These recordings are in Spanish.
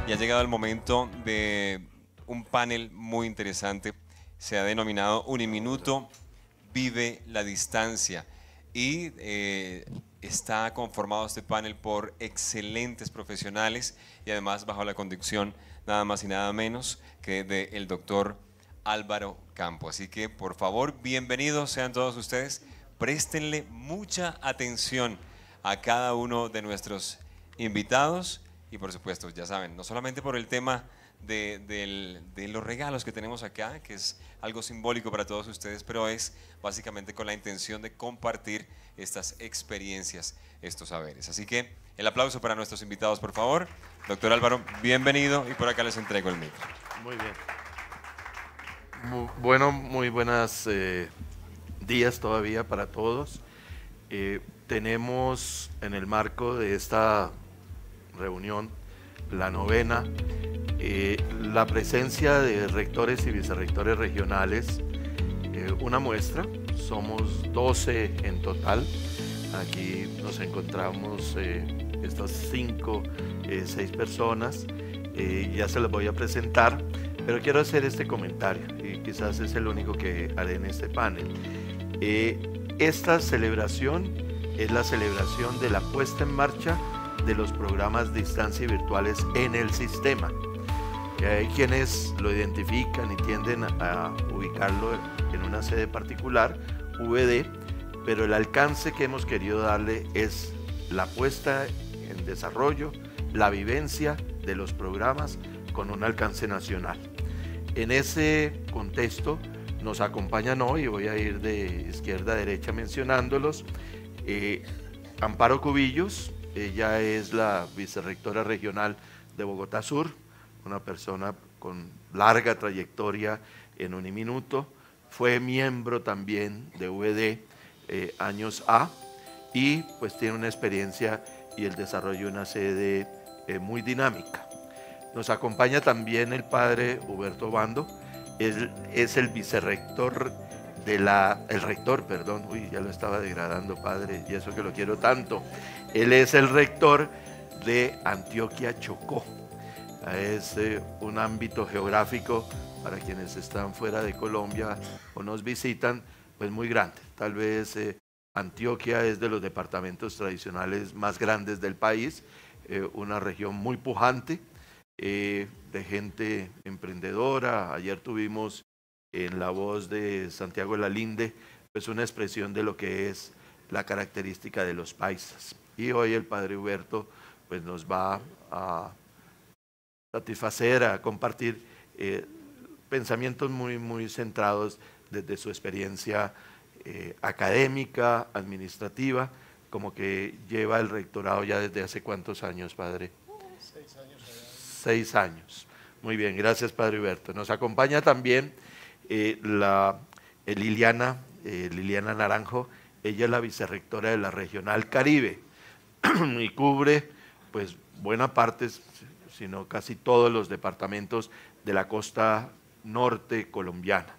Y ha llegado el momento de un panel muy interesante. Se ha denominado Uniminuto Vive la Distancia. Y está conformado este panel por excelentes profesionales y además bajo la conducción nada más y nada menos que del doctor Álvaro Campo. Así que por favor, bienvenidos sean todos ustedes. Préstenle mucha atención a cada uno de nuestros invitados y por supuesto, ya saben, no solamente por el tema de los regalos que tenemos acá, que es algo simbólico para todos ustedes, pero es básicamente con la intención de compartir estas experiencias, estos saberes. Así que el aplauso para nuestros invitados, por favor. Doctor Álvaro, bienvenido y por acá les entrego el micro. Muy bien. Bueno, muy buenos días todavía para todos. Tenemos en el marco de esta reunión, la novena, la presencia de rectores y vicerrectores regionales, una muestra, somos 12 en total. Aquí nos encontramos estas 6 personas, ya se las voy a presentar, pero quiero hacer este comentario y quizás es el único que haré en este panel. Esta celebración es la celebración de la puesta en marcha de los programas de distancia y virtuales en el sistema. Hay quienes lo identifican y tienden a ubicarlo en una sede particular, VD, pero el alcance que hemos querido darle es la puesta en desarrollo, la vivencia de los programas con un alcance nacional. En ese contexto nos acompañan hoy, voy a ir de izquierda a derecha mencionándolos, Amparo Cubillos. Ella es la vicerrectora regional de Bogotá Sur, una persona con larga trayectoria en Uniminuto. Fue miembro también de VD años A y pues tiene una experiencia y el desarrollo de una sede muy dinámica. Nos acompaña también el padre Huberto Bando. Él es el vicerrector el rector, perdón, ya lo estaba degradando, padre, y eso que lo quiero tanto. Él es el rector de Antioquia Chocó. Es un ámbito geográfico para quienes están fuera de Colombia o nos visitan, pues muy grande. Tal vez Antioquia es de los departamentos tradicionales más grandes del país, una región muy pujante, de gente emprendedora. Ayer tuvimos en la voz de Santiago Lalinde, pues una expresión de lo que es la característica de los paisas. Y hoy el padre Huberto pues nos va a satisfacer, a compartir pensamientos muy centrados desde su experiencia académica, administrativa, como que lleva el rectorado ya desde hace ¿cuántos años, padre? 6 años. 6 años. Muy bien, gracias, padre Huberto. Nos acompaña también Liliana Naranjo. Ella es la vicerrectora de la Regional Caribe y cubre pues buena parte, sino casi todos los departamentos de la costa norte colombiana.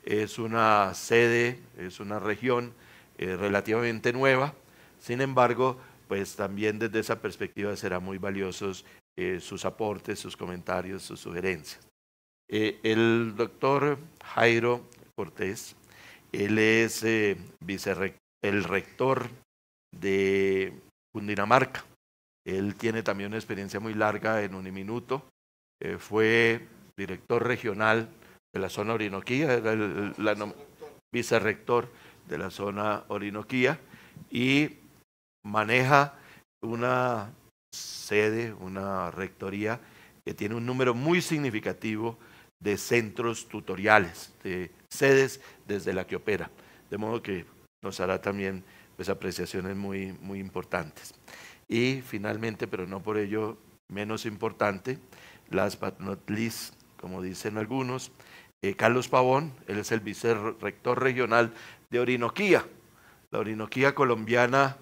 Es una sede, es una región relativamente nueva, sin embargo, pues también desde esa perspectiva serán muy valiosos sus aportes, sus comentarios, sus sugerencias. El doctor Jairo Cortés, él es el rector de Cundinamarca. Él tiene también una experiencia muy larga en Uniminuto. Fue director regional de la zona Orinoquía, era vicerrector de la zona Orinoquía y maneja una sede, una rectoría que tiene un número muy significativo de centros tutoriales, de sedes desde la que opera, de modo que nos hará también pues, apreciaciones muy importantes. Y finalmente, pero no por ello menos importante, last but not least, como dicen algunos, Carlos Pavón. Él es el vicerrector regional de Orinoquía. La Orinoquía colombiana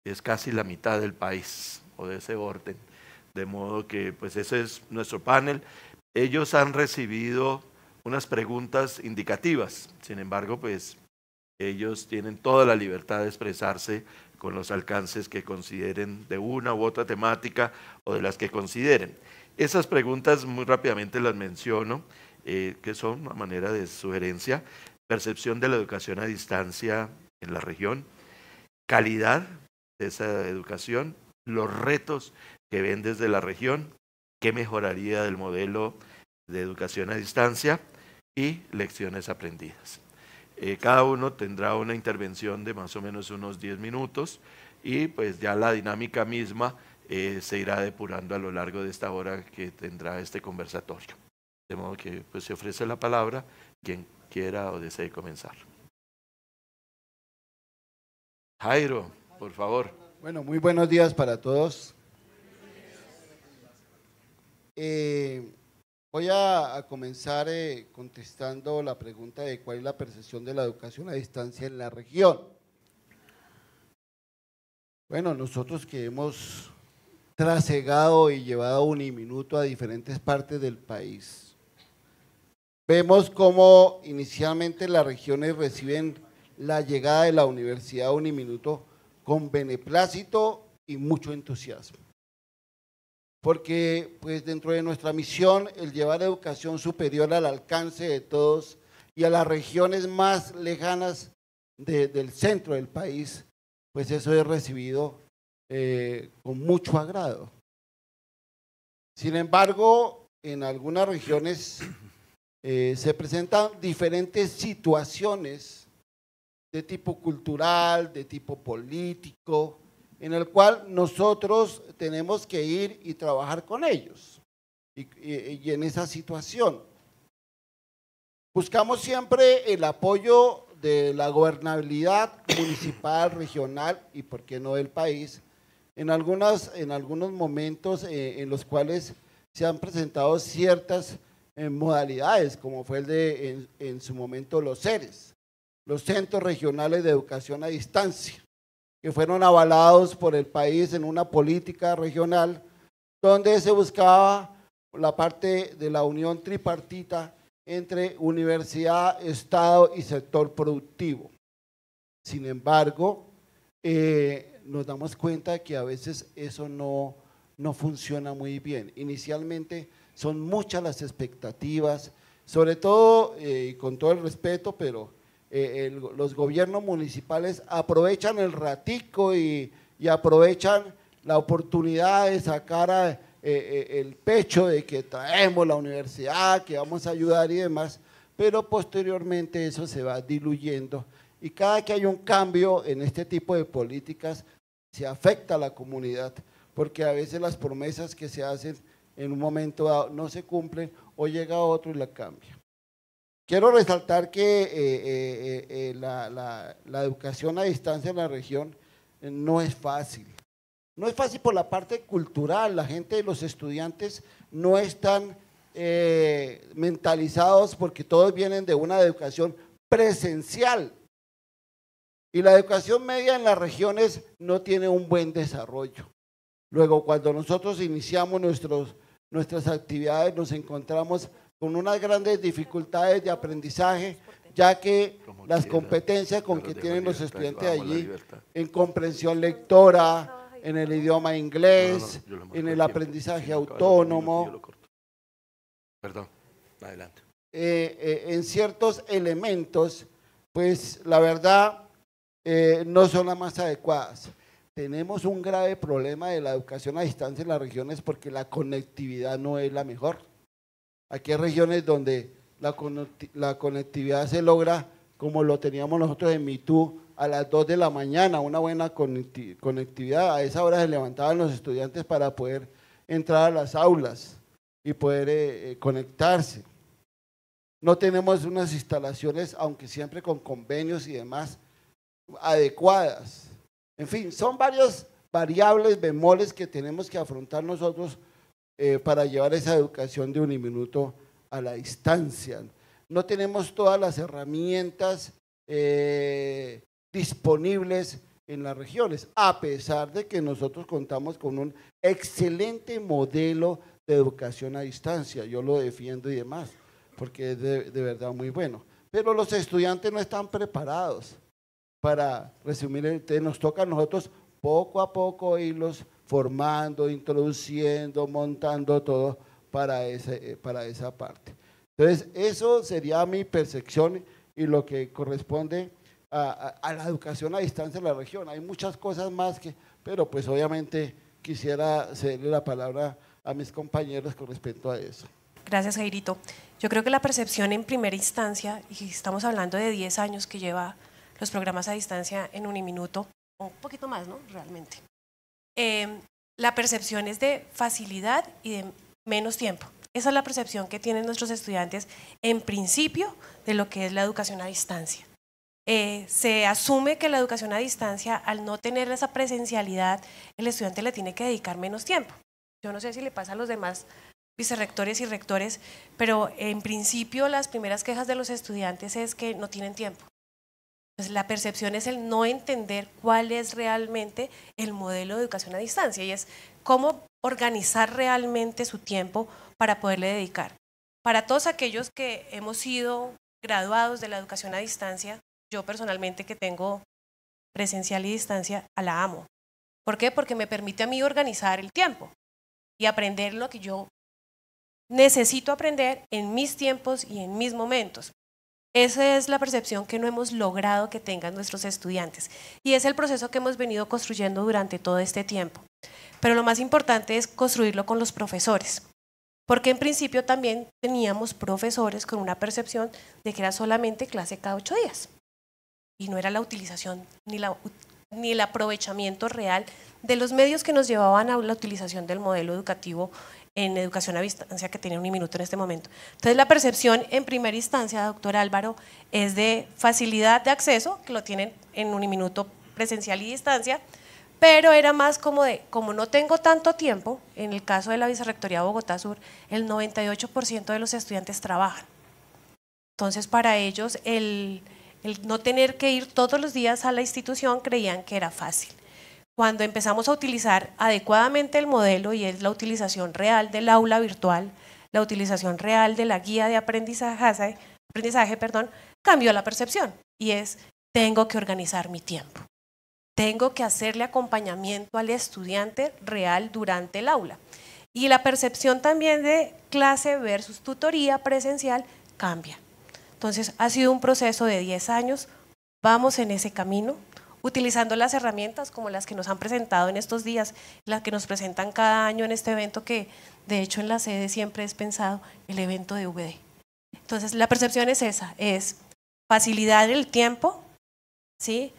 es casi la mitad del país, o de ese orden, de modo que pues ese es nuestro panel. Ellos han recibido unas preguntas indicativas, sin embargo pues ellos tienen toda la libertad de expresarse con los alcances que consideren de una u otra temática o de las que consideren. Esas preguntas muy rápidamente las menciono, que son a manera de sugerencia: percepción de la educación a distancia en la región, calidad de esa educación, los retos que ven desde la región, qué mejoraría del modelo de educación a distancia y lecciones aprendidas. Cada uno tendrá una intervención de más o menos unos 10 minutos y pues ya la dinámica misma se irá depurando a lo largo de esta hora que tendrá este conversatorio. De modo que pues se ofrece la palabra quien quiera o desee comenzar. Jairo, por favor. Bueno, muy buenos días para todos. Voy a comenzar contestando la pregunta de cuál es la percepción de la educación a distancia en la región. Bueno, nosotros que hemos trasegado y llevado Uniminuto a diferentes partes del país, vemos cómo inicialmente las regiones reciben la llegada de la Universidad Uniminuto con beneplácito y mucho entusiasmo. Porque pues dentro de nuestra misión, el llevar educación superior al alcance de todos y a las regiones más lejanas del centro del país, pues eso es recibido con mucho agrado. Sin embargo, en algunas regiones se presentan diferentes situaciones de tipo cultural, de tipo político, en el cual nosotros tenemos que ir y trabajar con ellos y en esa situación. Buscamos siempre el apoyo de la gobernabilidad municipal, regional y por qué no del país, en algunos momentos en los cuales se han presentado ciertas modalidades, como fue el de en su momento los CERES, los Centros Regionales de Educación a Distancia, que fueron avalados por el país en una política regional donde se buscaba la parte de la unión tripartita entre universidad, Estado y sector productivo. Sin embargo, nos damos cuenta que a veces eso no funciona muy bien. Inicialmente son muchas las expectativas, sobre todo, y con todo el respeto, pero los gobiernos municipales aprovechan el ratico y aprovechan la oportunidad de sacar el pecho de que traemos la universidad, que vamos a ayudar y demás, pero posteriormente eso se va diluyendo y cada que hay un cambio en este tipo de políticas se afecta a la comunidad, porque a veces las promesas que se hacen en un momento dado no se cumplen o llega otro y la cambia. Quiero resaltar que la educación a distancia en la región no es fácil. No es fácil por la parte cultural, la gente, los estudiantes no están mentalizados porque todos vienen de una educación presencial. Y la educación media en las regiones no tiene un buen desarrollo. Luego, cuando nosotros iniciamos nuestras actividades, nos encontramos con unas grandes dificultades de aprendizaje, ya que las competencias con que tienen los estudiantes allí, en comprensión lectora, en el idioma inglés, en el aprendizaje autónomo, perdón, adelante. En ciertos elementos, pues la verdad no son las más adecuadas. Tenemos un grave problema de la educación a distancia en las regiones porque la conectividad no es la mejor. Aquí hay regiones donde la conectividad se logra como lo teníamos nosotros en Mitú a las 2 de la mañana, una buena conectividad. A esa hora se levantaban los estudiantes para poder entrar a las aulas y poder conectarse. No tenemos unas instalaciones, aunque siempre con convenios y demás, adecuadas. En fin, son varias variables, bemoles que tenemos que afrontar nosotros para llevar esa educación de Uniminuto a la distancia. No tenemos todas las herramientas disponibles en las regiones, a pesar de que nosotros contamos con un excelente modelo de educación a distancia. Yo lo defiendo y demás, porque es de verdad muy bueno. Pero los estudiantes no están preparados para resumir. Nos toca a nosotros poco a poco irlos formando, introduciendo, montando todo para esa parte. Entonces, eso sería mi percepción y lo que corresponde a la educación a distancia en la región. Hay muchas cosas más pero pues obviamente quisiera cederle la palabra a mis compañeros con respecto a eso. Gracias, Jairito. Yo creo que la percepción en primera instancia, y estamos hablando de 10 años que lleva los programas a distancia en Uniminuto, un poquito más, ¿no? Realmente. La percepción es de facilidad y de menos tiempo. Esa es la percepción que tienen nuestros estudiantes en principio de lo que es la educación a distancia. Se asume que la educación a distancia, al no tener esa presencialidad, el estudiante le tiene que dedicar menos tiempo. Yo no sé si le pasa a los demás vicerrectores y rectores, pero en principio las primeras quejas de los estudiantes es que no tienen tiempo. Entonces la percepción es el no entender cuál es realmente el modelo de educación a distancia y es cómo organizar realmente su tiempo para poderle dedicar. Para todos aquellos que hemos sido graduados de la educación a distancia, yo personalmente que tengo presencial y distancia, la amo. ¿Por qué? Porque me permite a mí organizar el tiempo y aprender lo que yo necesito aprender en mis tiempos y en mis momentos. Esa es la percepción que no hemos logrado que tengan nuestros estudiantes y es el proceso que hemos venido construyendo durante todo este tiempo. Pero lo más importante es construirlo con los profesores, porque en principio también teníamos profesores con una percepción de que era solamente clase cada 8 días y no era la utilización ni el aprovechamiento real de los medios que nos llevaban a la utilización del modelo educativo en educación a distancia que tiene Uniminuto en este momento. Entonces la percepción en primera instancia, doctor Álvaro, es de facilidad de acceso, que lo tienen en Uniminuto presencial y distancia, pero era más como de, como no tengo tanto tiempo, en el caso de la Vicerrectoría de Bogotá Sur, el 98% de los estudiantes trabajan. Entonces para ellos el no tener que ir todos los días a la institución creían que era fácil. Cuando empezamos a utilizar adecuadamente el modelo y es la utilización real del aula virtual, la utilización real de la guía de aprendizaje, cambió la percepción y es tengo que organizar mi tiempo. Tengo que hacerle acompañamiento al estudiante real durante el aula. Y la percepción también de clase versus tutoría presencial cambia. Entonces ha sido un proceso de 10 años, vamos en ese camino, utilizando las herramientas como las que nos han presentado en estos días, las que nos presentan cada año en este evento que de hecho en la sede siempre es pensado el evento de VD. Entonces la percepción es esa, es facilidad del tiempo, ¿sí?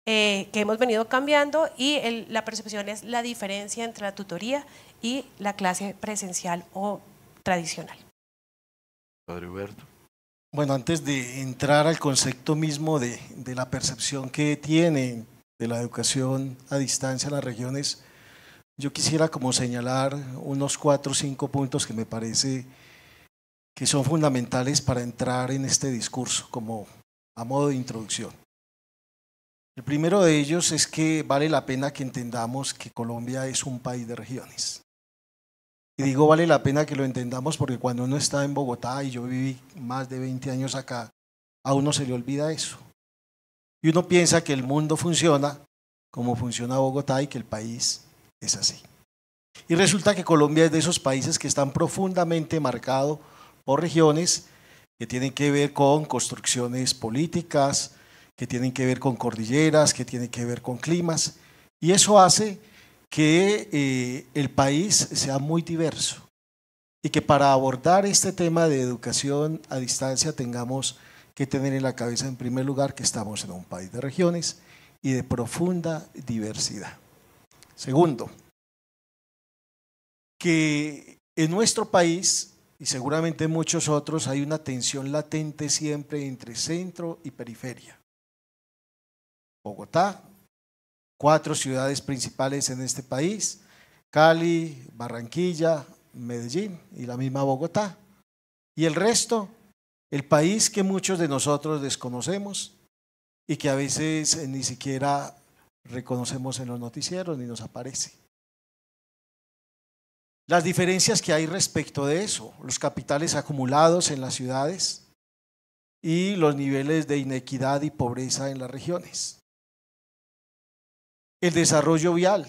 Que hemos venido cambiando y la percepción es la diferencia entre la tutoría y la clase presencial o tradicional. Padre Huberto. Bueno, antes de entrar al concepto mismo de la percepción que tiene de la educación a distancia en las regiones, yo quisiera como señalar unos 4 o 5 puntos que me parece que son fundamentales para entrar en este discurso como a modo de introducción. El primero de ellos es que vale la pena que entendamos que Colombia es un país de regiones. Y digo vale la pena que lo entendamos porque cuando uno está en Bogotá, y yo viví más de 20 años acá, a uno se le olvida eso. Y uno piensa que el mundo funciona como funciona Bogotá y que el país es así. Y resulta que Colombia es de esos países que están profundamente marcados por regiones que tienen que ver con construcciones políticas, que tienen que ver con cordilleras, que tienen que ver con climas. Y eso hace que el país sea muy diverso y que para abordar este tema de educación a distancia tengamos que tener en la cabeza en primer lugar que estamos en un país de regiones y de profunda diversidad. Segundo, que en nuestro país y seguramente en muchos otros hay una tensión latente siempre entre centro y periferia. Bogotá, 4 ciudades principales en este país, Cali, Barranquilla, Medellín y la misma Bogotá. Y el resto, el país que muchos de nosotros desconocemos y que a veces ni siquiera reconocemos en los noticieros ni nos aparece. Las diferencias que hay respecto de eso, los capitales acumulados en las ciudades y los niveles de inequidad y pobreza en las regiones. El desarrollo vial,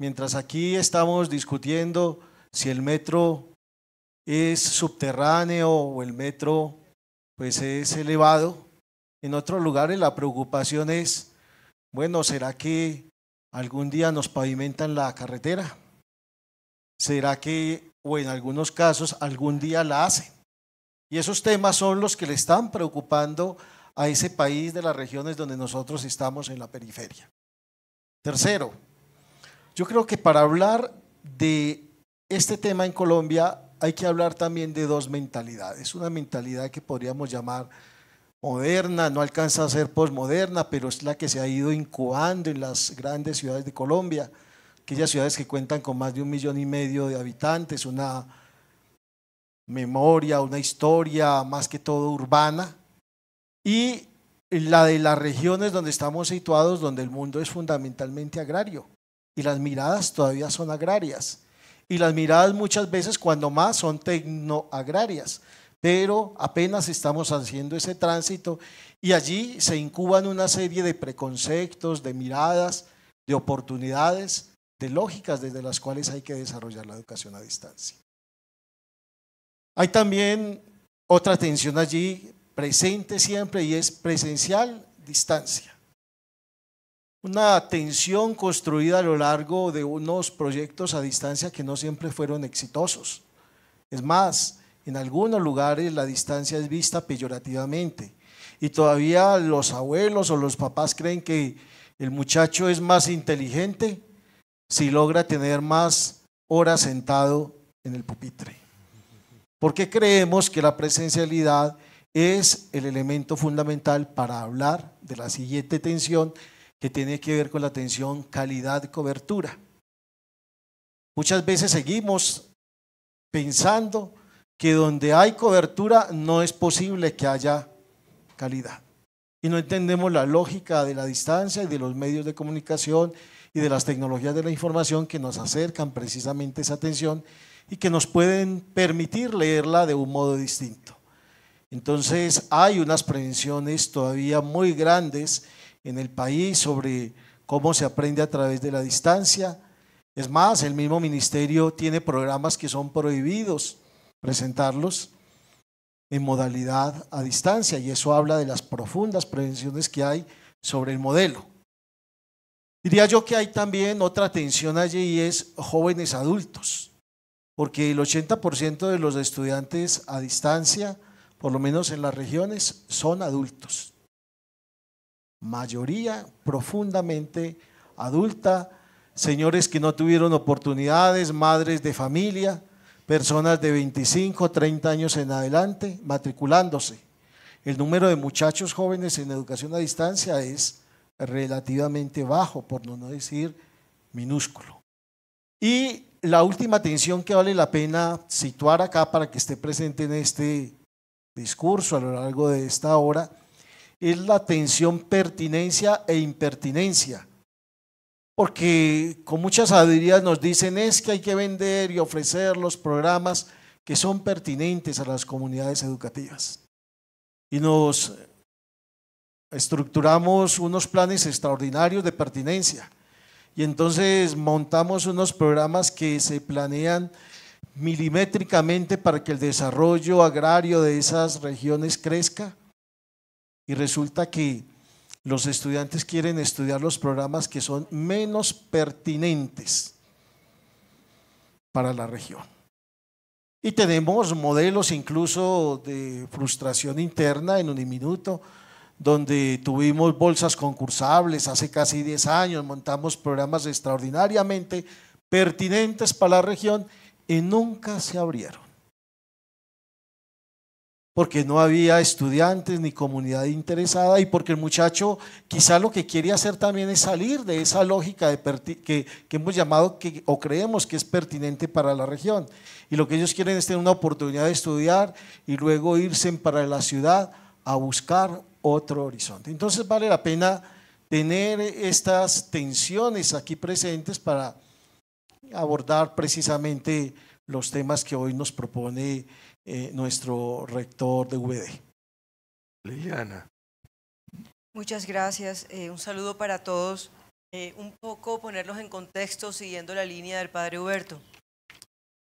Mientras aquí estamos discutiendo si el metro es subterráneo o el metro pues es elevado, en otros lugares la preocupación es, bueno, ¿será que algún día nos pavimentan la carretera? ¿Será que, o en algunos casos, algún día la hacen? Y esos temas son los que le están preocupando a ese país de las regiones donde nosotros estamos en la periferia. Tercero, yo creo que para hablar de este tema en Colombia hay que hablar también de dos mentalidades. Una mentalidad que podríamos llamar moderna, no alcanza a ser posmoderna, pero es la que se ha ido incubando en las grandes ciudades de Colombia, aquellas ciudades que cuentan con más de 1,5 millones de habitantes, una memoria, una historia más que todo urbana, y la de las regiones donde estamos situados, donde el mundo es fundamentalmente agrario, y las miradas todavía son agrarias, y las miradas muchas veces cuando más son tecnoagrarias, pero apenas estamos haciendo ese tránsito y allí se incuban una serie de preconceptos, de miradas, de oportunidades, de lógicas desde las cuales hay que desarrollar la educación a distancia. Hay también otra tensión allí presente siempre y es presencial, distancia. Una tensión construida a lo largo de unos proyectos a distancia que no siempre fueron exitosos. Es más, en algunos lugares la distancia es vista peyorativamente y todavía los abuelos o los papás creen que el muchacho es más inteligente si logra tener más horas sentado en el pupitre. Porque creemos que la presencialidad es el elemento fundamental para hablar de la siguiente tensión que tiene que ver con la tensión calidad-cobertura. Muchas veces seguimos pensando que donde hay cobertura no es posible que haya calidad. Y no entendemos la lógica de la distancia y de los medios de comunicación y de las tecnologías de la información que nos acercan precisamente esa tensión y que nos pueden permitir leerla de un modo distinto. Entonces hay unas prevenciones todavía muy grandes en el país sobre cómo se aprende a través de la distancia. Es más, el mismo ministerio tiene programas que son prohibidos presentarlos en modalidad a distancia y eso habla de las profundas prevenciones que hay sobre el modelo. Diría yo que hay también otra tensión allí y es jóvenes adultos, porque el 80% de los estudiantes a distancia, por lo menos en las regiones, son adultos. Mayoría profundamente adulta, señores que no tuvieron oportunidades, madres de familia, personas de 25, 30 años en adelante matriculándose. El número de muchachos jóvenes en educación a distancia es relativamente bajo, por no decir minúsculo. Y la última tensión que vale la pena situar acá para que esté presente en este discurso a lo largo de esta hora es la tensión pertinencia e impertinencia. Porque con muchas sabidurías nos dicen es que hay que vender y ofrecer los programas que son pertinentes a las comunidades educativas. Y nos estructuramos unos planes extraordinarios de pertinencia. Y entonces montamos unos programas que se planean milimétricamente para que el desarrollo agrario de esas regiones crezca. Y resulta que los estudiantes quieren estudiar los programas que son menos pertinentes para la región. Y tenemos modelos incluso de frustración interna en Uniminuto, donde tuvimos bolsas concursables hace casi 10 años, montamos programas extraordinariamente pertinentes para la región y nunca se abrieron. Porque no había estudiantes ni comunidad interesada y porque el muchacho quizá lo que quiere hacer también es salir de esa lógica que hemos llamado o creemos que es pertinente para la región. Y lo que ellos quieren es tener una oportunidad de estudiar y luego irse para la ciudad a buscar otro horizonte. Entonces vale la pena tener estas tensiones aquí presentes para abordar precisamente los temas que hoy nos propone nuestro rector de VD. Liliana. Muchas gracias. Un saludo para todos. Un poco ponerlos en contexto siguiendo la línea del padre Huberto.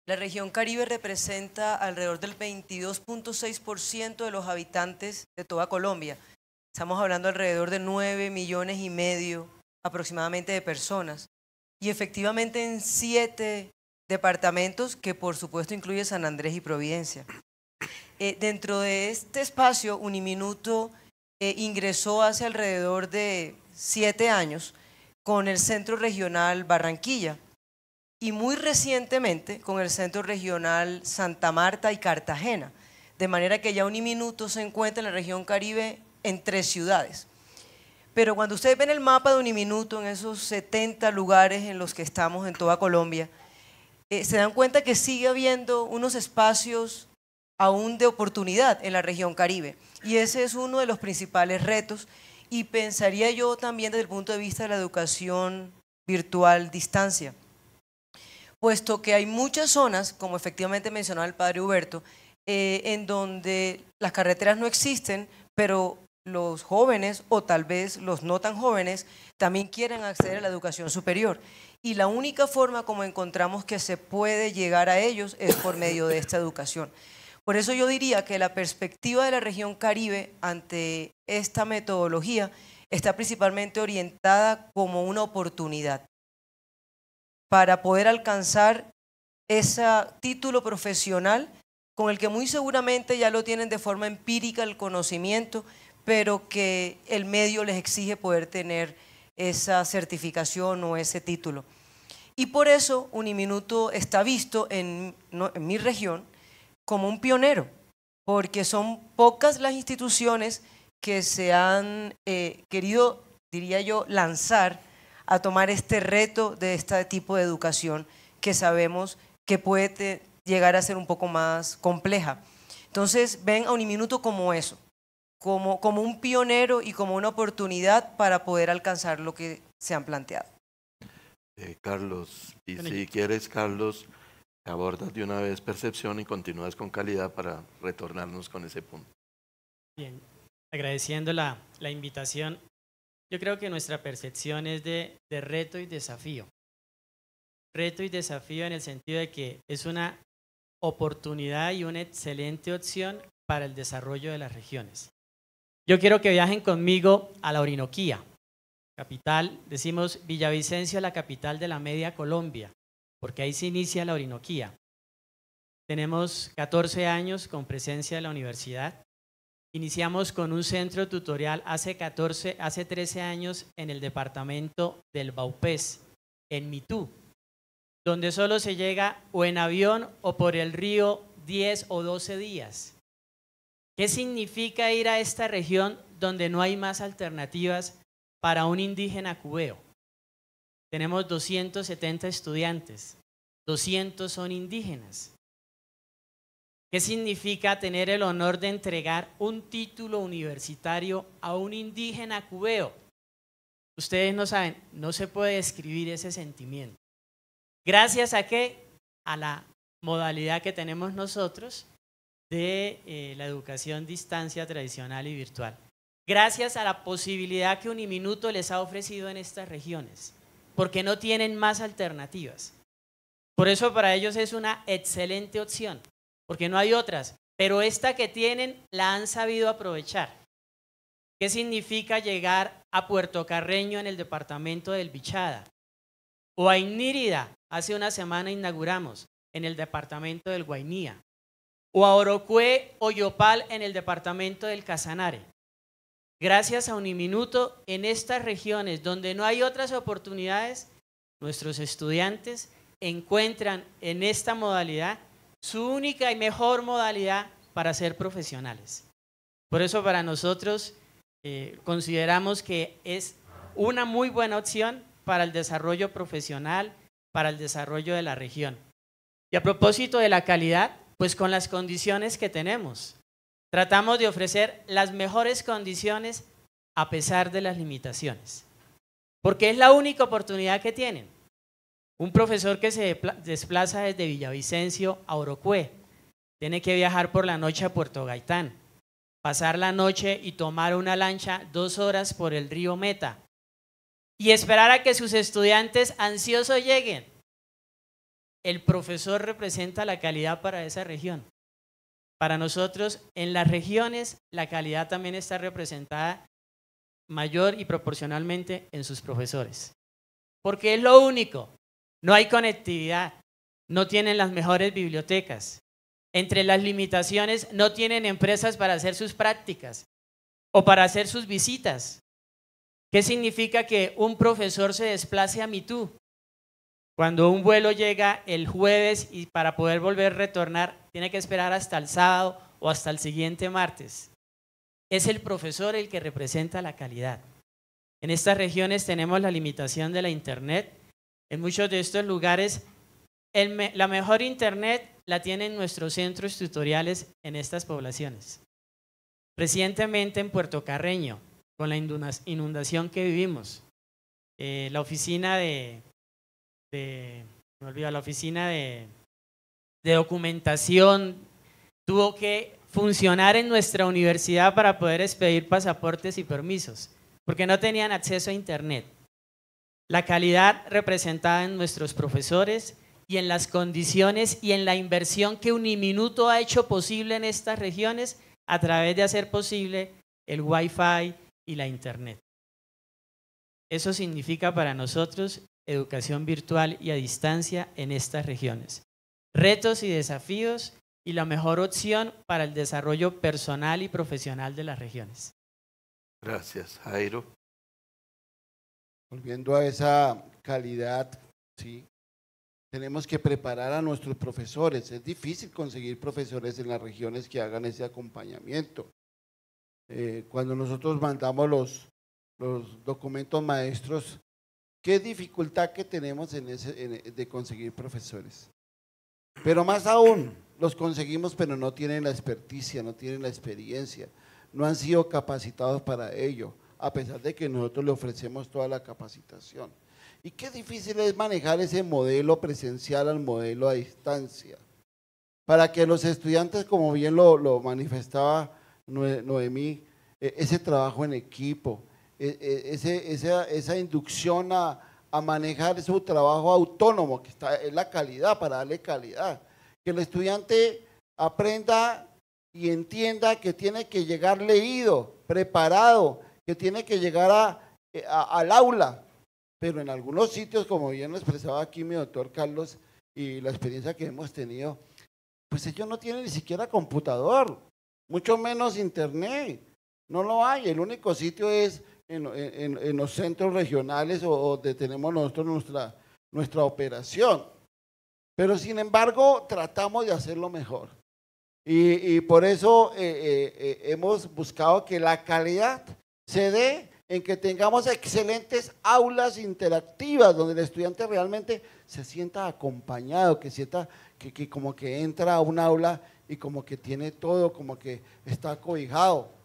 La región Caribe representa alrededor del 22.6% de los habitantes de toda Colombia. Estamos hablando alrededor de 9,5 millones aproximadamente de personas. Y efectivamente en 7 departamentos, que por supuesto incluye San Andrés y Providencia. Dentro de este espacio, Uniminuto ingresó hace alrededor de 7 años con el Centro Regional Barranquilla y muy recientemente con el Centro Regional Santa Marta y Cartagena, de manera que ya Uniminuto se encuentra en la región Caribe en 3 ciudades. Pero cuando ustedes ven el mapa de Uniminuto, en esos 70 lugares en los que estamos en toda Colombia, se dan cuenta que sigue habiendo unos espacios aún de oportunidad en la región Caribe, y ese es uno de los principales retos. Y pensaría yo también desde el punto de vista de la educación virtual distancia, puesto que hay muchas zonas, como efectivamente mencionaba el padre Huberto, en donde las carreteras no existen, pero los jóvenes o tal vez los no tan jóvenes también quieren acceder a la educación superior. Y la única forma como encontramos que se puede llegar a ellos es por medio de esta educación. Por eso yo diría que la perspectiva de la región Caribe ante esta metodología está principalmente orientada como una oportunidad para poder alcanzar ese título profesional con el que muy seguramente ya lo tienen de forma empírica el conocimiento, pero que el medio les exige poder tener esa certificación o ese título. Y por eso Uniminuto está visto en mi región como un pionero, porque son pocas las instituciones que se han querido, diría yo, lanzar a tomar este reto de este tipo de educación que sabemos que puede llegar a ser un poco más compleja. Entonces ven a Uniminuto como eso, como un pionero y como una oportunidad para poder alcanzar lo que se han planteado. Carlos, y si quieres, Carlos, abordas de una vez percepción y continúas con calidad para retornarnos con ese punto. Bien, agradeciendo la invitación, yo creo que nuestra percepción es de reto y desafío. Reto y desafío en el sentido de que es una oportunidad y una excelente opción para el desarrollo de las regiones. Yo quiero que viajen conmigo a la Orinoquía, capital, decimos Villavicencio, la capital de la media Colombia, porque ahí se inicia la Orinoquía. Tenemos 14 años con presencia de la universidad. Iniciamos con un centro tutorial hace 13 años en el departamento del Baupés, en Mitú, donde solo se llega o en avión o por el río 10 o 12 días. ¿Qué significa ir a esta región donde no hay más alternativas para un indígena cubeo? Tenemos 270 estudiantes, 200 son indígenas. ¿Qué significa tener el honor de entregar un título universitario a un indígena cubeo? Ustedes no saben, no se puede describir ese sentimiento. ¿Gracias a qué? A la modalidad que tenemos nosotros de la educación distancia tradicional y virtual. Gracias a la posibilidad que Uniminuto les ha ofrecido en estas regiones, porque no tienen más alternativas. Por eso para ellos es una excelente opción, porque no hay otras, pero esta que tienen la han sabido aprovechar. ¿Qué significa llegar a Puerto Carreño en el departamento del Bichada? O a Inírida, hace una semana inauguramos, en el departamento del Guainía. O a Orocué o Yopal en el departamento del Casanare. Gracias a Uniminuto, en estas regiones donde no hay otras oportunidades, nuestros estudiantes encuentran en esta modalidad su única y mejor modalidad para ser profesionales. Por eso para nosotros consideramos que es una muy buena opción para el desarrollo profesional, para el desarrollo de la región. Y a propósito de la calidad, pues con las condiciones que tenemos, tratamos de ofrecer las mejores condiciones a pesar de las limitaciones, porque es la única oportunidad que tienen. Un profesor que se desplaza desde Villavicencio a Orocué, tiene que viajar por la noche a Puerto Gaitán, pasar la noche y tomar una lancha 2 horas por el río Meta, y esperar a que sus estudiantes ansiosos lleguen. El profesor representa la calidad para esa región. Para nosotros, en las regiones, la calidad también está representada mayor y proporcionalmente en sus profesores. Porque es lo único. No hay conectividad, no tienen las mejores bibliotecas. Entre las limitaciones, no tienen empresas para hacer sus prácticas o para hacer sus visitas. ¿Qué significa que un profesor se desplace a Mitú? Cuando un vuelo llega el jueves y para poder volver a retornar, tiene que esperar hasta el sábado o hasta el siguiente martes. Es el profesor el que representa la calidad. En estas regiones tenemos la limitación de la internet. En muchos de estos lugares, la mejor internet la tienen nuestros centros tutoriales en estas poblaciones. Recientemente en Puerto Carreño, con la inundación que vivimos, la oficina la oficina de documentación tuvo que funcionar en nuestra universidad para poder expedir pasaportes y permisos, porque no tenían acceso a internet. La calidad representada en nuestros profesores y en las condiciones y en la inversión que Uniminuto ha hecho posible en estas regiones a través de hacer posible el Wi-Fi y la internet. Eso significa para nosotros educación virtual y a distancia en estas regiones. Retos y desafíos y la mejor opción para el desarrollo personal y profesional de las regiones. Gracias, Jairo. Volviendo a esa calidad, sí, tenemos que preparar a nuestros profesores. Es difícil conseguir profesores en las regiones que hagan ese acompañamiento. Cuando nosotros mandamos los documentos maestros, qué dificultad que tenemos de conseguir profesores. Pero más aún, los conseguimos, pero no tienen la experticia, no tienen la experiencia, no han sido capacitados para ello, a pesar de que nosotros le ofrecemos toda la capacitación. Y qué difícil es manejar ese modelo presencial al modelo a distancia, para que los estudiantes, como bien lo manifestaba Noemí, ese trabajo en equipo, esa inducción a manejar su trabajo autónomo, que es la calidad, para darle calidad. Que el estudiante aprenda y entienda que tiene que llegar leído, preparado, que tiene que llegar al aula. Pero en algunos sitios, como bien lo expresaba aquí mi doctor Carlos, y la experiencia que hemos tenido, pues ellos no tienen ni siquiera computador, mucho menos internet. No lo hay, el único sitio es en los centros regionales o donde tenemos nosotros nuestra operación. Pero sin embargo, tratamos de hacerlo mejor. Y por eso hemos buscado que la calidad se dé en que tengamos excelentes aulas interactivas, donde el estudiante realmente se sienta acompañado, que sienta que como que entra a un aula y como que tiene todo, como que está cobijado.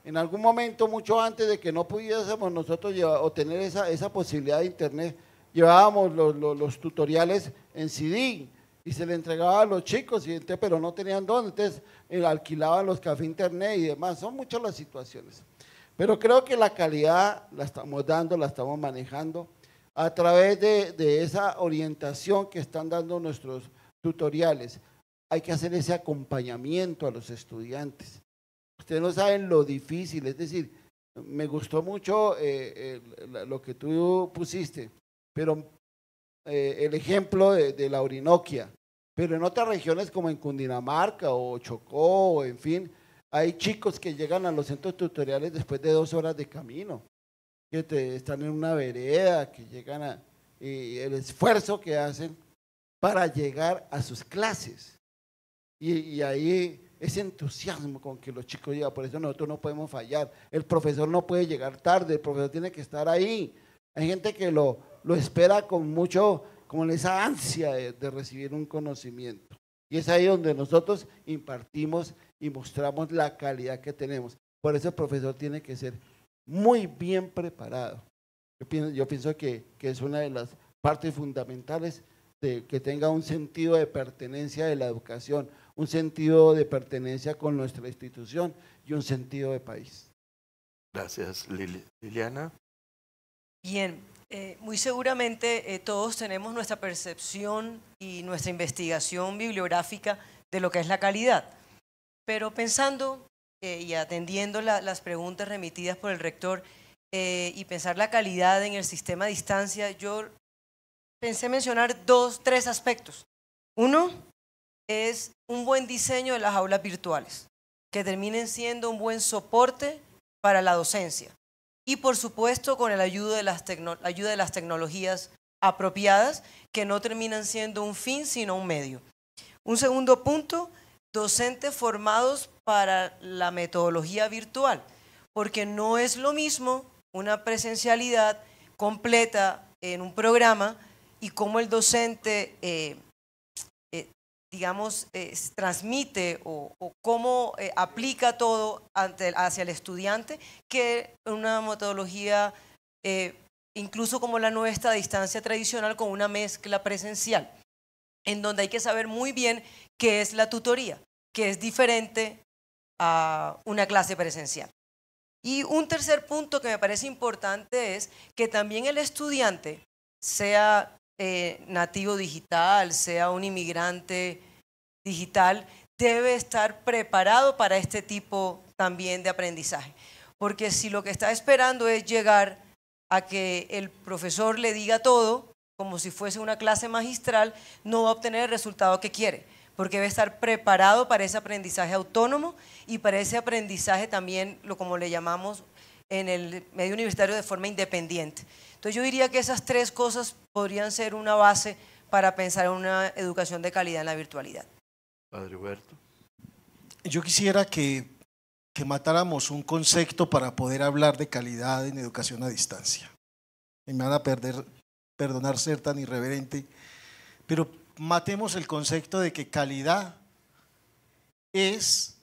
En algún momento, mucho antes de que no pudiésemos nosotros obtener esa posibilidad de internet, llevábamos los tutoriales en CD y se le entregaba a los chicos, pero no tenían dónde, entonces alquilaban los cafés internet y demás. Son muchas las situaciones. Pero creo que la calidad la estamos dando, la estamos manejando a través de esa orientación que están dando nuestros tutoriales. Hay que hacer ese acompañamiento a los estudiantes. Ustedes no saben lo difícil, es decir, me gustó mucho lo que tú pusiste, pero el ejemplo de la Orinoquia, pero en otras regiones como en Cundinamarca o Chocó, o en fin, hay chicos que llegan a los centros tutoriales después de 2 horas de camino, que están en una vereda, que llegan y el esfuerzo que hacen para llegar a sus clases. Y ahí ese entusiasmo con que los chicos llegan, por eso nosotros no podemos fallar. El profesor no puede llegar tarde, el profesor tiene que estar ahí. Hay gente que lo espera con esa ansia de recibir un conocimiento. Y es ahí donde nosotros impartimos y mostramos la calidad que tenemos. Por eso el profesor tiene que ser muy bien preparado. Yo pienso que es una de las partes fundamentales de que tenga un sentido de pertenencia de la educación, un sentido de pertenencia con nuestra institución y un sentido de país. Gracias, Liliana. Bien, muy seguramente todos tenemos nuestra percepción y nuestra investigación bibliográfica de lo que es la calidad, pero pensando y atendiendo las preguntas remitidas por el rector y pensar la calidad en el sistema a distancia, yo pensé mencionar tres aspectos. Uno es un buen diseño de las aulas virtuales, que terminen siendo un buen soporte para la docencia. Y por supuesto con la ayuda de las tecnologías apropiadas, que no terminan siendo un fin, sino un medio. Un segundo punto, docentes formados para la metodología virtual, porque no es lo mismo una presencialidad completa en un programa y cómo el docente, transmite o cómo aplica todo hacia el estudiante, que una metodología incluso como la nuestra, a distancia tradicional, con una mezcla presencial, en donde hay que saber muy bien qué es la tutoría, que es diferente a una clase presencial. Y un tercer punto que me parece importante es que también el estudiante, sea nativo digital, sea un inmigrante digital, debe estar preparado para este tipo también de aprendizaje. Porque si lo que está esperando es llegar a que el profesor le diga todo, como si fuese una clase magistral, no va a obtener el resultado que quiere, porque debe estar preparado para ese aprendizaje autónomo y para ese aprendizaje también, como le llamamos en el medio universitario, de forma independiente. Entonces yo diría que esas tres cosas podrían ser una base para pensar en una educación de calidad en la virtualidad. Padre Huberto. Yo quisiera que matáramos un concepto para poder hablar de calidad en educación a distancia. Y me van a perdonar ser tan irreverente, pero matemos el concepto de que calidad es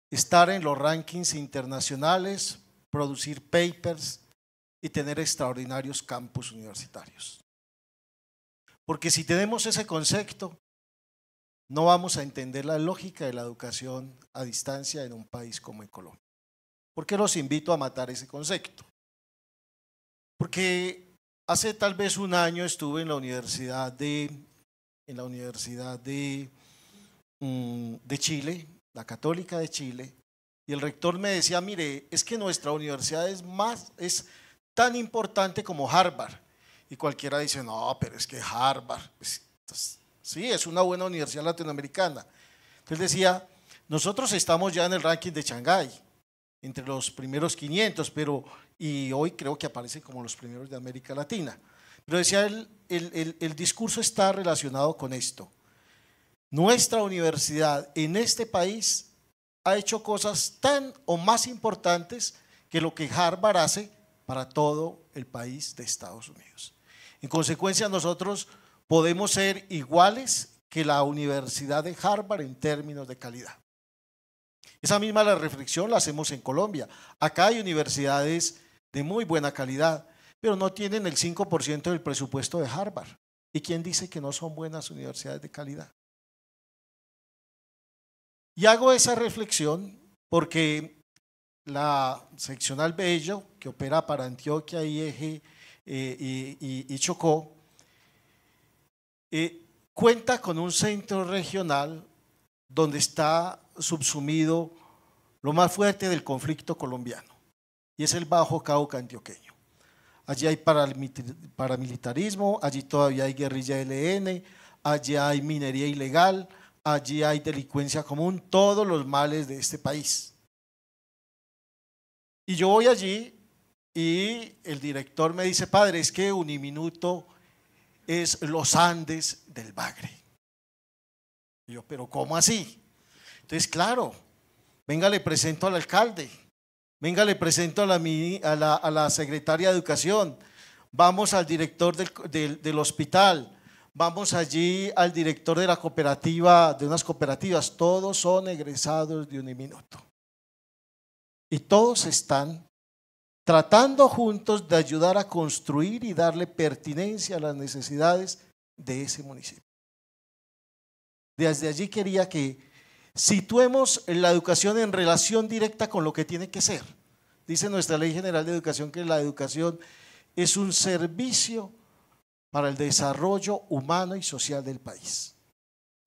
estar en los rankings internacionales, producir papers y tener extraordinarios campus universitarios. Porque si tenemos ese concepto, no vamos a entender la lógica de la educación a distancia en un país como en Colombia. ¿Por qué los invito a matar ese concepto? Porque hace tal vez un año estuve en la Universidad de Chile, la Católica de Chile, y el rector me decía, mire, es que nuestra universidad es tan importante como Harvard. Y cualquiera dice, no, pero es que Harvard, sí, es una buena universidad latinoamericana. Entonces decía, nosotros estamos ya en el ranking de Shanghái, entre los primeros 500, y hoy creo que aparecen como los primeros de América Latina. Pero decía, el discurso está relacionado con esto. Nuestra universidad en este país ha hecho cosas tan o más importantes que lo que Harvard hace para todo el país de Estados Unidos. En consecuencia, nosotros podemos ser iguales que la Universidad de Harvard en términos de calidad. Esa misma la reflexión la hacemos en Colombia. Acá hay universidades de muy buena calidad, pero no tienen el 5% del presupuesto de Harvard. ¿Y quién dice que no son buenas universidades de calidad? Y hago esa reflexión porque la seccional Bello, que opera para Antioquia y Eje y Chocó, cuenta con un centro regional donde está subsumido lo más fuerte del conflicto colombiano, y es el Bajo Cauca antioqueño. Allí hay paramilitarismo, allí todavía hay guerrilla ELN, allí hay minería ilegal, allí hay delincuencia común, todos los males de este país. Y yo voy allí y el director me dice, padre, es que Uniminuto es los Andes del Bagre. Y yo, pero ¿cómo así? Entonces, claro, venga, le presento al alcalde, venga, le presento a la secretaria de Educación, vamos al director del hospital, vamos allí al director de la cooperativa, de unas cooperativas, todos son egresados de Uniminuto. Y todos están tratando juntos de ayudar a construir y darle pertinencia a las necesidades de ese municipio. Desde allí quería que situemos la educación en relación directa con lo que tiene que ser. Dice nuestra Ley General de Educación que la educación es un servicio para el desarrollo humano y social del país.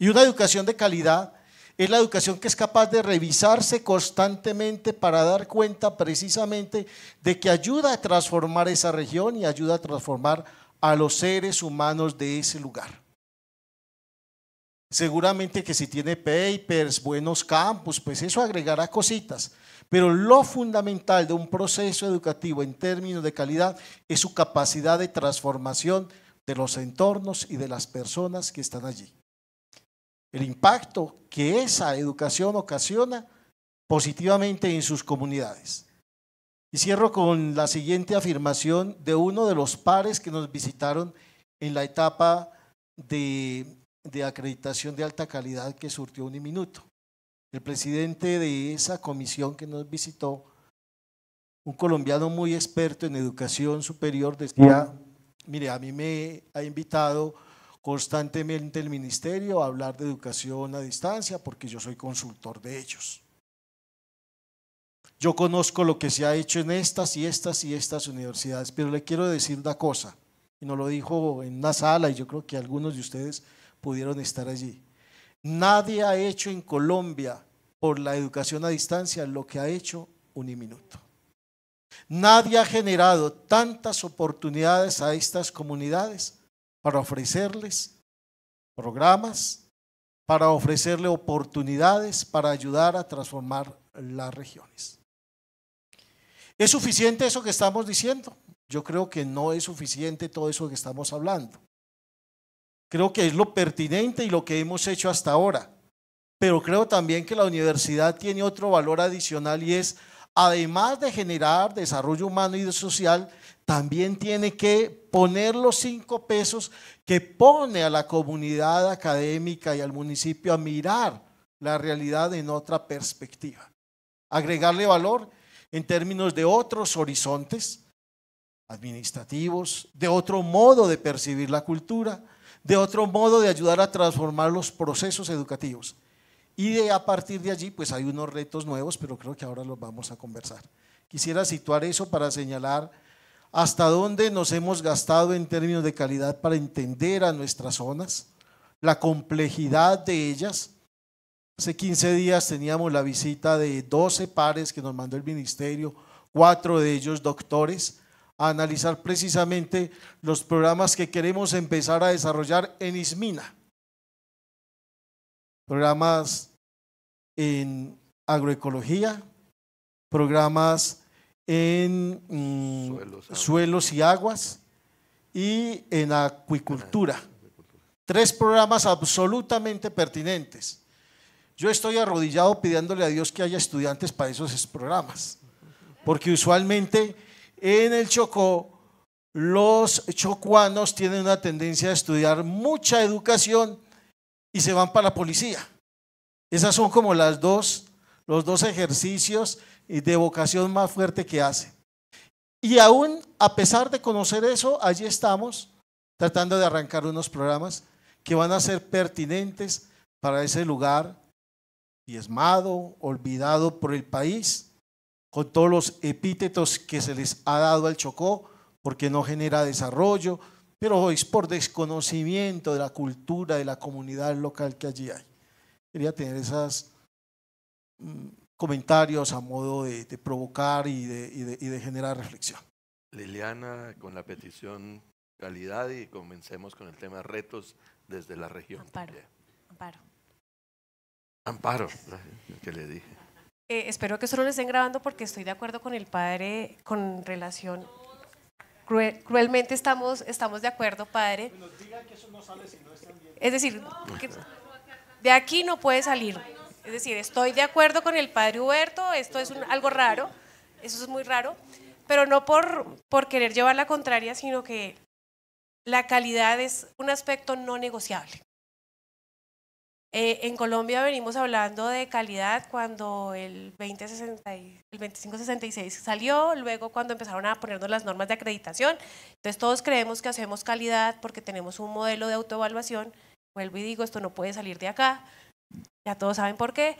Y una educación de calidad es la educación que es capaz de revisarse constantemente para dar cuenta precisamente de que ayuda a transformar esa región y ayuda a transformar a los seres humanos de ese lugar. Seguramente que si tiene papers, buenos campus, pues eso agregará cositas, pero lo fundamental de un proceso educativo en términos de calidad es su capacidad de transformación de los entornos y de las personas que están allí. El impacto que esa educación ocasiona positivamente en sus comunidades. Y cierro con la siguiente afirmación de uno de los pares que nos visitaron en la etapa de acreditación de alta calidad que surtió Uniminuto. El presidente de esa comisión que nos visitó, un colombiano muy experto en educación superior, decía: mire, a mí me ha invitado constantemente el ministerio a hablar de educación a distancia porque yo soy consultor de ellos. Yo conozco lo que se ha hecho en estas y estas y estas universidades, pero le quiero decir una cosa, y nos lo dijo en una sala y yo creo que algunos de ustedes pudieron estar allí. Nadie ha hecho en Colombia por la educación a distancia lo que ha hecho Uniminuto. Nadie ha generado tantas oportunidades a estas comunidades para ofrecerles programas, para ofrecerle oportunidades, para ayudar a transformar las regiones. ¿Es suficiente eso que estamos diciendo? Yo creo que no es suficiente todo eso que estamos hablando. Creo que es lo pertinente y lo que hemos hecho hasta ahora, pero creo también que la universidad tiene otro valor adicional y es, además de generar desarrollo humano y social, también tiene que poner los 5 pesos que pone a la comunidad académica y al municipio a mirar la realidad en otra perspectiva. Agregarle valor en términos de otros horizontes administrativos, de otro modo de percibir la cultura, de otro modo de ayudar a transformar los procesos educativos. Y a partir de allí pues hay unos retos nuevos, pero creo que ahora los vamos a conversar. Quisiera situar eso para señalar hasta dónde nos hemos gastado en términos de calidad para entender a nuestras zonas, la complejidad de ellas. Hace 15 días teníamos la visita de 12 pares que nos mandó el ministerio, 4 de ellos doctores, a analizar precisamente los programas que queremos empezar a desarrollar en Ismina. Programas en agroecología, programas en suelos y aguas y en acuicultura. 3 programas absolutamente pertinentes. Yo estoy arrodillado pidiéndole a Dios que haya estudiantes para esos programas, porque usualmente en el Chocó los chocuanos tienen una tendencia a estudiar mucha educación y se van para la policía. Esas son como los dos ejercicios de vocación más fuerte que hace. Y aún a pesar de conocer eso, allí estamos tratando de arrancar unos programas que van a ser pertinentes para ese lugar diezmado, olvidado por el país, con todos los epítetos que se les ha dado al Chocó, porque no genera desarrollo, pero es por desconocimiento de la cultura de la comunidad local que allí hay. Quería tener esos comentarios a modo de provocar y de generar reflexión. Liliana, con la petición calidad, y comencemos con el tema retos desde la región. Amparo, que le dije. Espero que solo lo estén grabando porque estoy de acuerdo con el padre con relación. Cruelmente estamos de acuerdo, padre. Es decir, que de aquí no puede salir. Es decir, estoy de acuerdo con el padre Huberto, esto es algo raro, eso es muy raro, pero no por querer llevar la contraria, sino que la calidad es un aspecto no negociable. En Colombia venimos hablando de calidad cuando el 2566 salió, luego cuando empezaron a ponernos las normas de acreditación. Entonces todos creemos que hacemos calidad porque tenemos un modelo de autoevaluación. Vuelvo y digo, esto no puede salir de acá, ya todos saben por qué,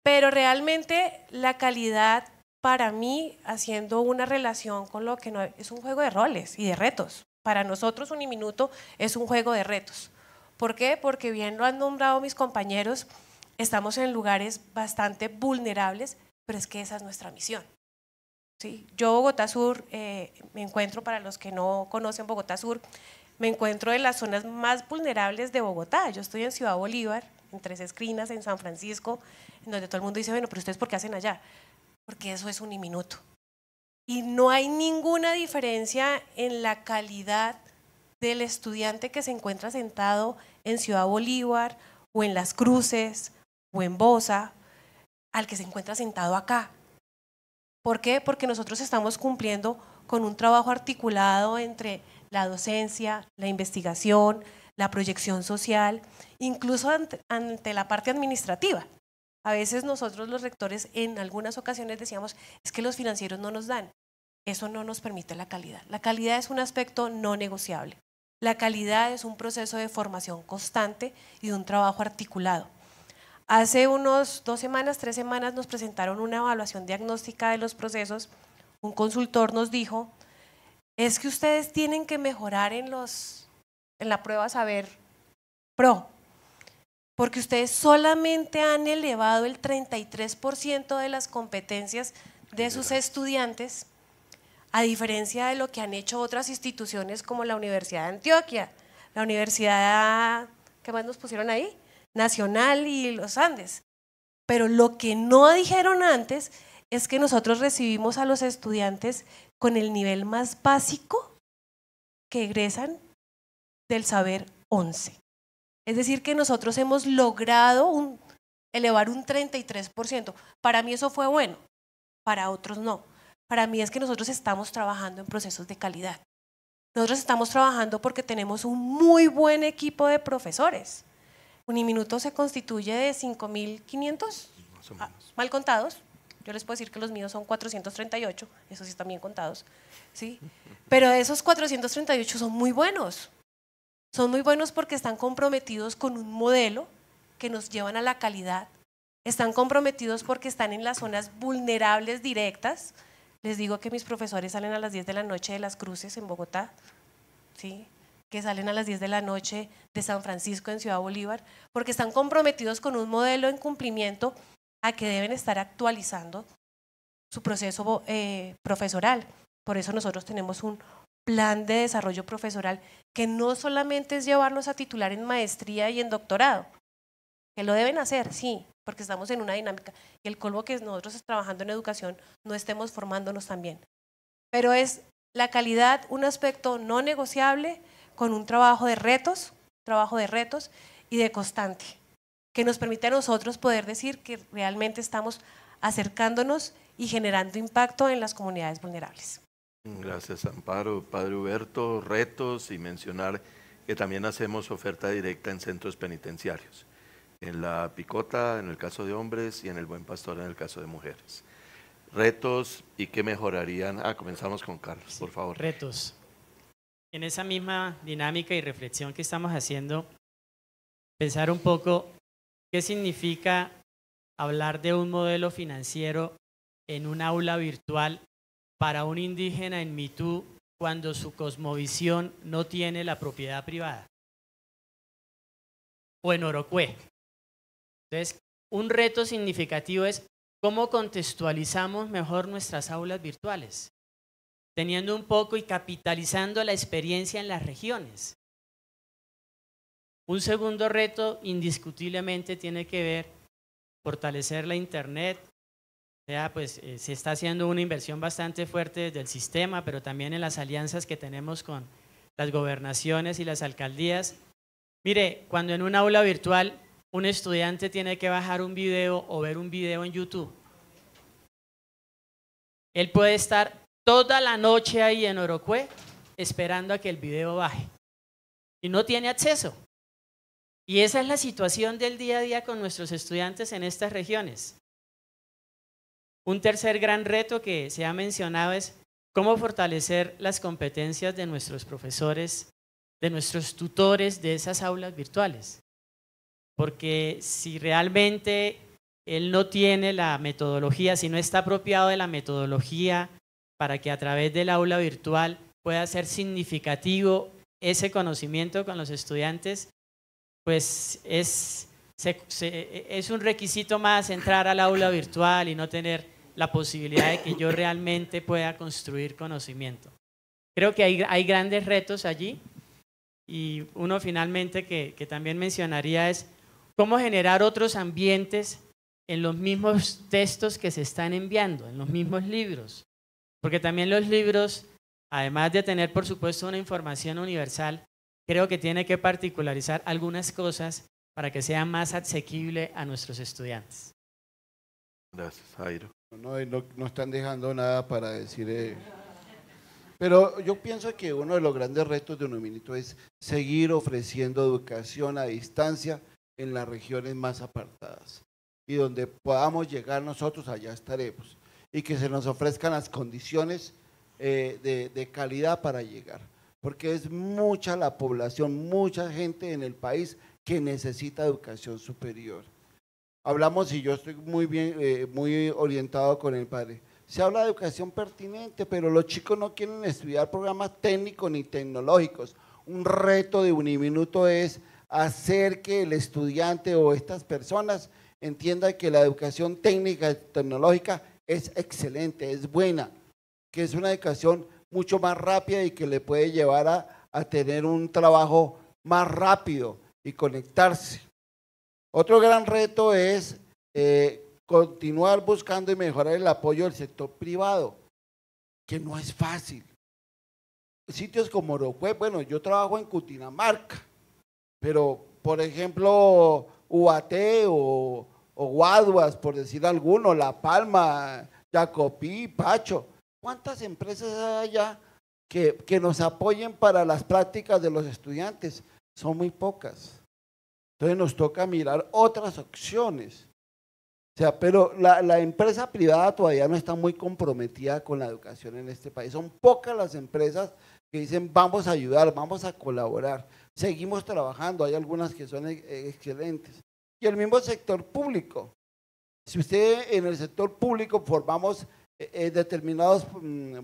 pero realmente la calidad para mí haciendo una relación con lo que no es un juego de roles y de retos. Para nosotros Uniminuto es un juego de retos. ¿Por qué? Porque bien lo han nombrado mis compañeros, estamos en lugares bastante vulnerables, pero es que esa es nuestra misión. ¿Sí? Yo Bogotá Sur, me encuentro, para los que no conocen Bogotá Sur, me encuentro en las zonas más vulnerables de Bogotá. Yo estoy en Ciudad Bolívar, en Tres Esquinas, en San Francisco, en donde todo el mundo dice, bueno, pero ¿ustedes por qué hacen allá? Porque eso es Uniminuto. Y no hay ninguna diferencia en la calidad del estudiante que se encuentra sentado en Ciudad Bolívar o en Las Cruces o en Bosa al que se encuentra sentado acá. ¿Por qué? Porque nosotros estamos cumpliendo con un trabajo articulado entre la docencia, la investigación, la proyección social, incluso ante la parte administrativa. A veces nosotros los rectores en algunas ocasiones decíamos, es que los financieros no nos dan. Eso no nos permite la calidad. La calidad es un aspecto no negociable. La calidad es un proceso de formación constante y de un trabajo articulado. Hace unos 2 semanas, 3 semanas nos presentaron una evaluación diagnóstica de los procesos. Un consultor nos dijo, es que ustedes tienen que mejorar en la prueba Saber Pro, porque ustedes solamente han elevado el 33% de las competencias de sus estudiantes, a diferencia de lo que han hecho otras instituciones como la Universidad de Antioquia, la Universidad, ¿qué más nos pusieron ahí? Nacional y los Andes. Pero lo que no dijeron antes es que nosotros recibimos a los estudiantes con el nivel más básico que egresan del Saber 11. Es decir, que nosotros hemos logrado elevar un 33%. Para mí eso fue bueno, para otros no. Para mí es que nosotros estamos trabajando en procesos de calidad. Nosotros estamos trabajando porque tenemos un muy buen equipo de profesores. Uniminuto se constituye de 5.500, mal contados. Yo les puedo decir que los míos son 438, esos sí están bien contados, ¿sí? Pero esos 438 son muy buenos. Son muy buenos porque están comprometidos con un modelo que nos llevan a la calidad. Están comprometidos porque están en las zonas vulnerables directas. Les digo que mis profesores salen a las 10 de la noche de Las Cruces en Bogotá, ¿sí? Que salen a las 10 de la noche de San Francisco en Ciudad Bolívar, porque están comprometidos con un modelo en cumplimiento a que deben estar actualizando su proceso profesoral. Por eso nosotros tenemos un plan de desarrollo profesoral que no solamente es llevarlos a titular en maestría y en doctorado, que lo deben hacer, sí, porque estamos en una dinámica y el colmo que nosotros trabajando en educación no estemos formándonos también. Pero es la calidad un aspecto no negociable con un trabajo de retos y de constante, que nos permite a nosotros poder decir que realmente estamos acercándonos y generando impacto en las comunidades vulnerables. Gracias, Amparo. Padre Huberto, retos y mencionar que también hacemos oferta directa en centros penitenciarios, en la Picota en el caso de hombres y en el Buen Pastor en el caso de mujeres. Retos y qué mejorarían. Comenzamos con Carlos, por favor. Retos. En esa misma dinámica y reflexión que estamos haciendo, pensar un poco qué significa hablar de un modelo financiero en un aula virtual para un indígena en Mitú cuando su cosmovisión no tiene la propiedad privada. O en Orocué. Entonces, un reto significativo es cómo contextualizamos mejor nuestras aulas virtuales, teniendo un poco y capitalizando la experiencia en las regiones. Un segundo reto indiscutiblemente tiene que ver fortalecer la internet. Pues se está haciendo una inversión bastante fuerte desde el sistema, pero también en las alianzas que tenemos con las gobernaciones y las alcaldías. Mire, cuando en un aula virtual un estudiante tiene que bajar un video o ver un video en YouTube, él puede estar toda la noche ahí en Orocué esperando a que el video baje y no tiene acceso. Y esa es la situación del día a día con nuestros estudiantes en estas regiones. Un tercer gran reto que se ha mencionado es cómo fortalecer las competencias de nuestros profesores, de nuestros tutores de esas aulas virtuales. Porque si realmente él no tiene la metodología, si no está apropiado de la metodología para que a través del aula virtual pueda ser significativo ese conocimiento con los estudiantes, pues es un requisito más entrar al aula virtual y no tener la posibilidad de que yo realmente pueda construir conocimiento. Creo que hay grandes retos allí, y uno finalmente que también mencionaría es cómo generar otros ambientes en los mismos textos que se están enviando, en los mismos libros. Porque también los libros, además de tener por supuesto una información universal, creo que tiene que particularizar algunas cosas para que sea más asequible a nuestros estudiantes. Gracias, Jairo. No están dejando nada para decir. Pero yo pienso que uno de los grandes retos de Uniminuto es seguir ofreciendo educación a distancia en las regiones más apartadas. Y donde podamos llegar nosotros, allá estaremos. Y que se nos ofrezcan las condiciones de calidad para llegar. Porque es mucha la población, mucha gente en el país que necesita educación superior. Hablamos, y yo estoy muy bien, muy orientado con el padre, se habla de educación pertinente, pero los chicos no quieren estudiar programas técnicos ni tecnológicos. Un reto de Uniminuto es hacer que el estudiante o estas personas entiendan que la educación técnica y tecnológica es excelente, es buena, que es una educación mucho más rápida y que le puede llevar a tener un trabajo más rápido y conectarse. Otro gran reto es continuar buscando y mejorar el apoyo del sector privado, que no es fácil. Sitios como Orocué, bueno, yo trabajo en Cundinamarca, pero por ejemplo UAT o Guaduas, por decir alguno, La Palma, Jacopí, Pacho, ¿cuántas empresas hay allá que nos apoyen para las prácticas de los estudiantes? Son muy pocas. Entonces nos toca mirar otras opciones. O sea, pero la empresa privada todavía no está muy comprometida con la educación en este país. Son pocas las empresas que dicen vamos a ayudar, vamos a colaborar. Seguimos trabajando, hay algunas que son excelentes. Y el mismo sector público. Si usted en el sector público formamos determinados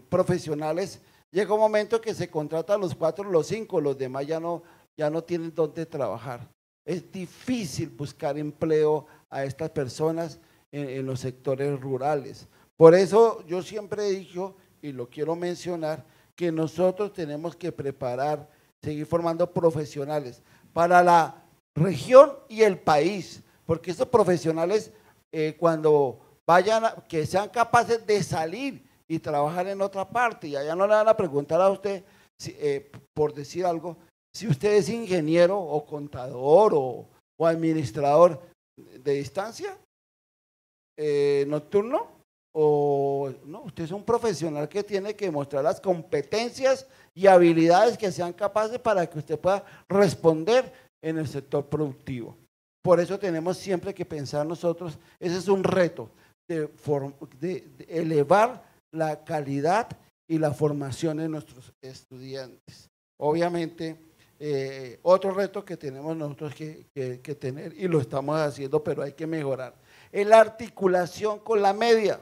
profesionales, llega un momento que se contratan los 4, los 5, los demás ya no tienen dónde trabajar. Es difícil buscar empleo a estas personas en los sectores rurales. Por eso yo siempre he dicho, y lo quiero mencionar, que nosotros tenemos que preparar, seguir formando profesionales para la región y el país, porque estos profesionales cuando vayan, que sean capaces de salir y trabajar en otra parte, y allá no le van a preguntar a usted, por decir algo, si usted es ingeniero o contador o administrador de distancia, nocturno, o no, usted es un profesional que tiene que mostrar las competencias y habilidades que sean capaces para que usted pueda responder en el sector productivo. Por eso tenemos siempre que pensar nosotros, ese es un reto de elevar la calidad y la formación de nuestros estudiantes. Obviamente, otro reto que tenemos nosotros que tener, y lo estamos haciendo, pero hay que mejorar, es la articulación con la media,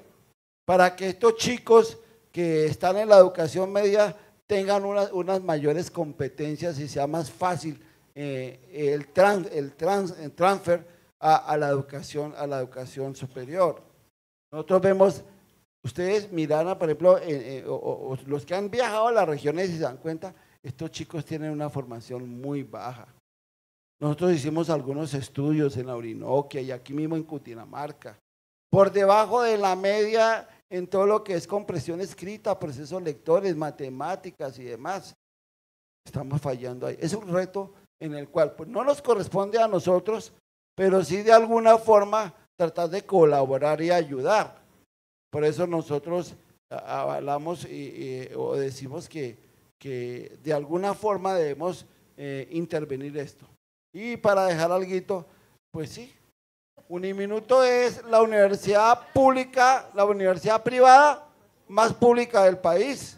para que estos chicos que están en la educación media tengan unas mayores competencias y sea más fácil el transfer a la educación superior. Nosotros vemos, ustedes miran, por ejemplo, los que han viajado a las regiones y se dan cuenta, estos chicos tienen una formación muy baja. Nosotros hicimos algunos estudios en la Orinoquia y aquí mismo en Cundinamarca, por debajo de la media en todo lo que es comprensión escrita, procesos lectores, matemáticas y demás. Estamos fallando ahí. Es un reto en el cual pues, no nos corresponde a nosotros, pero sí de alguna forma tratar de colaborar y ayudar. Por eso nosotros avalamos o decimos que de alguna forma debemos intervenir esto. Y para dejar algo, pues sí, Uniminuto es la universidad pública, la universidad privada más pública del país.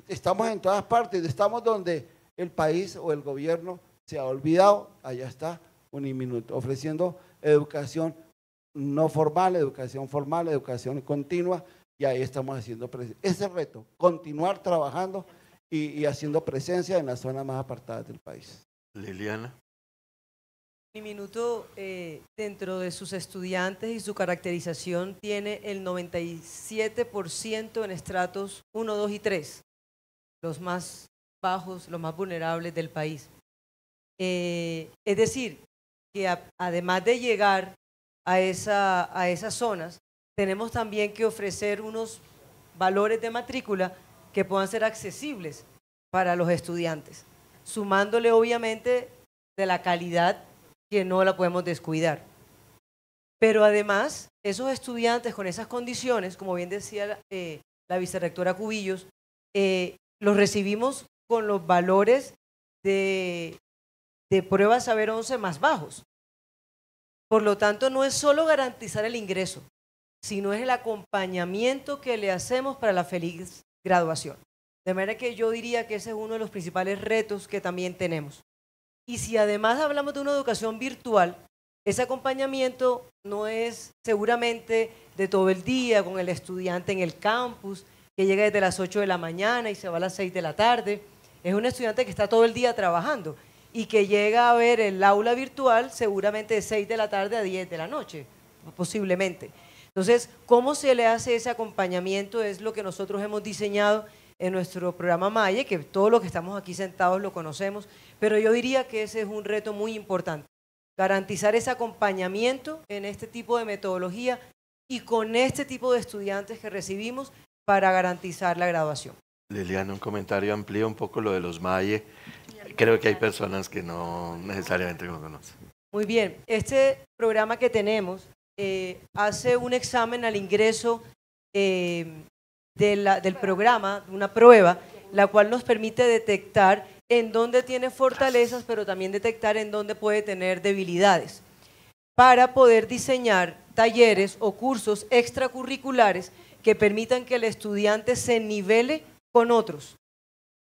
Estamos en todas partes, estamos donde el país o el gobierno se ha olvidado, allá está Uniminuto, ofreciendo educación no formal, educación formal, educación continua, y ahí estamos haciendo ese reto, continuar trabajando y haciendo presencia en las zonas más apartadas del país. Liliana. Uniminuto, dentro de sus estudiantes y su caracterización, tiene el 97% en estratos 1, 2 y 3, los más bajos, los más vulnerables del país. Es decir, que además de llegar a esas zonas, tenemos también que ofrecer unos valores de matrícula que puedan ser accesibles para los estudiantes, sumándole obviamente de la calidad que no la podemos descuidar. Pero además, esos estudiantes con esas condiciones, como bien decía la vicerrectora Cubillos, los recibimos con los valores de prueba Saber 11 más bajos. Por lo tanto, no es solo garantizar el ingreso, sino es el acompañamiento que le hacemos para la feliz graduación. De manera que yo diría que ese es uno de los principales retos que también tenemos. Y si además hablamos de una educación virtual, ese acompañamiento no es seguramente de todo el día con el estudiante en el campus, que llega desde las 8 de la mañana y se va a las 6 de la tarde. Es un estudiante que está todo el día trabajando y que llega a ver el aula virtual seguramente de 6 de la tarde a 10 de la noche, posiblemente. Entonces, ¿cómo se le hace ese acompañamiento? Es lo que nosotros hemos diseñado en nuestro programa MAIE, que todos los que estamos aquí sentados lo conocemos, pero yo diría que ese es un reto muy importante, garantizar ese acompañamiento en este tipo de metodología y con este tipo de estudiantes que recibimos para garantizar la graduación. Liliana, un comentario amplía un poco lo de los MAIE. Creo que hay personas que no necesariamente lo conocen. Muy bien, este programa que tenemos hace un examen al ingreso del programa, una prueba, la cual nos permite detectar en dónde tiene fortalezas, pero también detectar en dónde puede tener debilidades, para poder diseñar talleres o cursos extracurriculares que permitan que el estudiante se nivele con otros.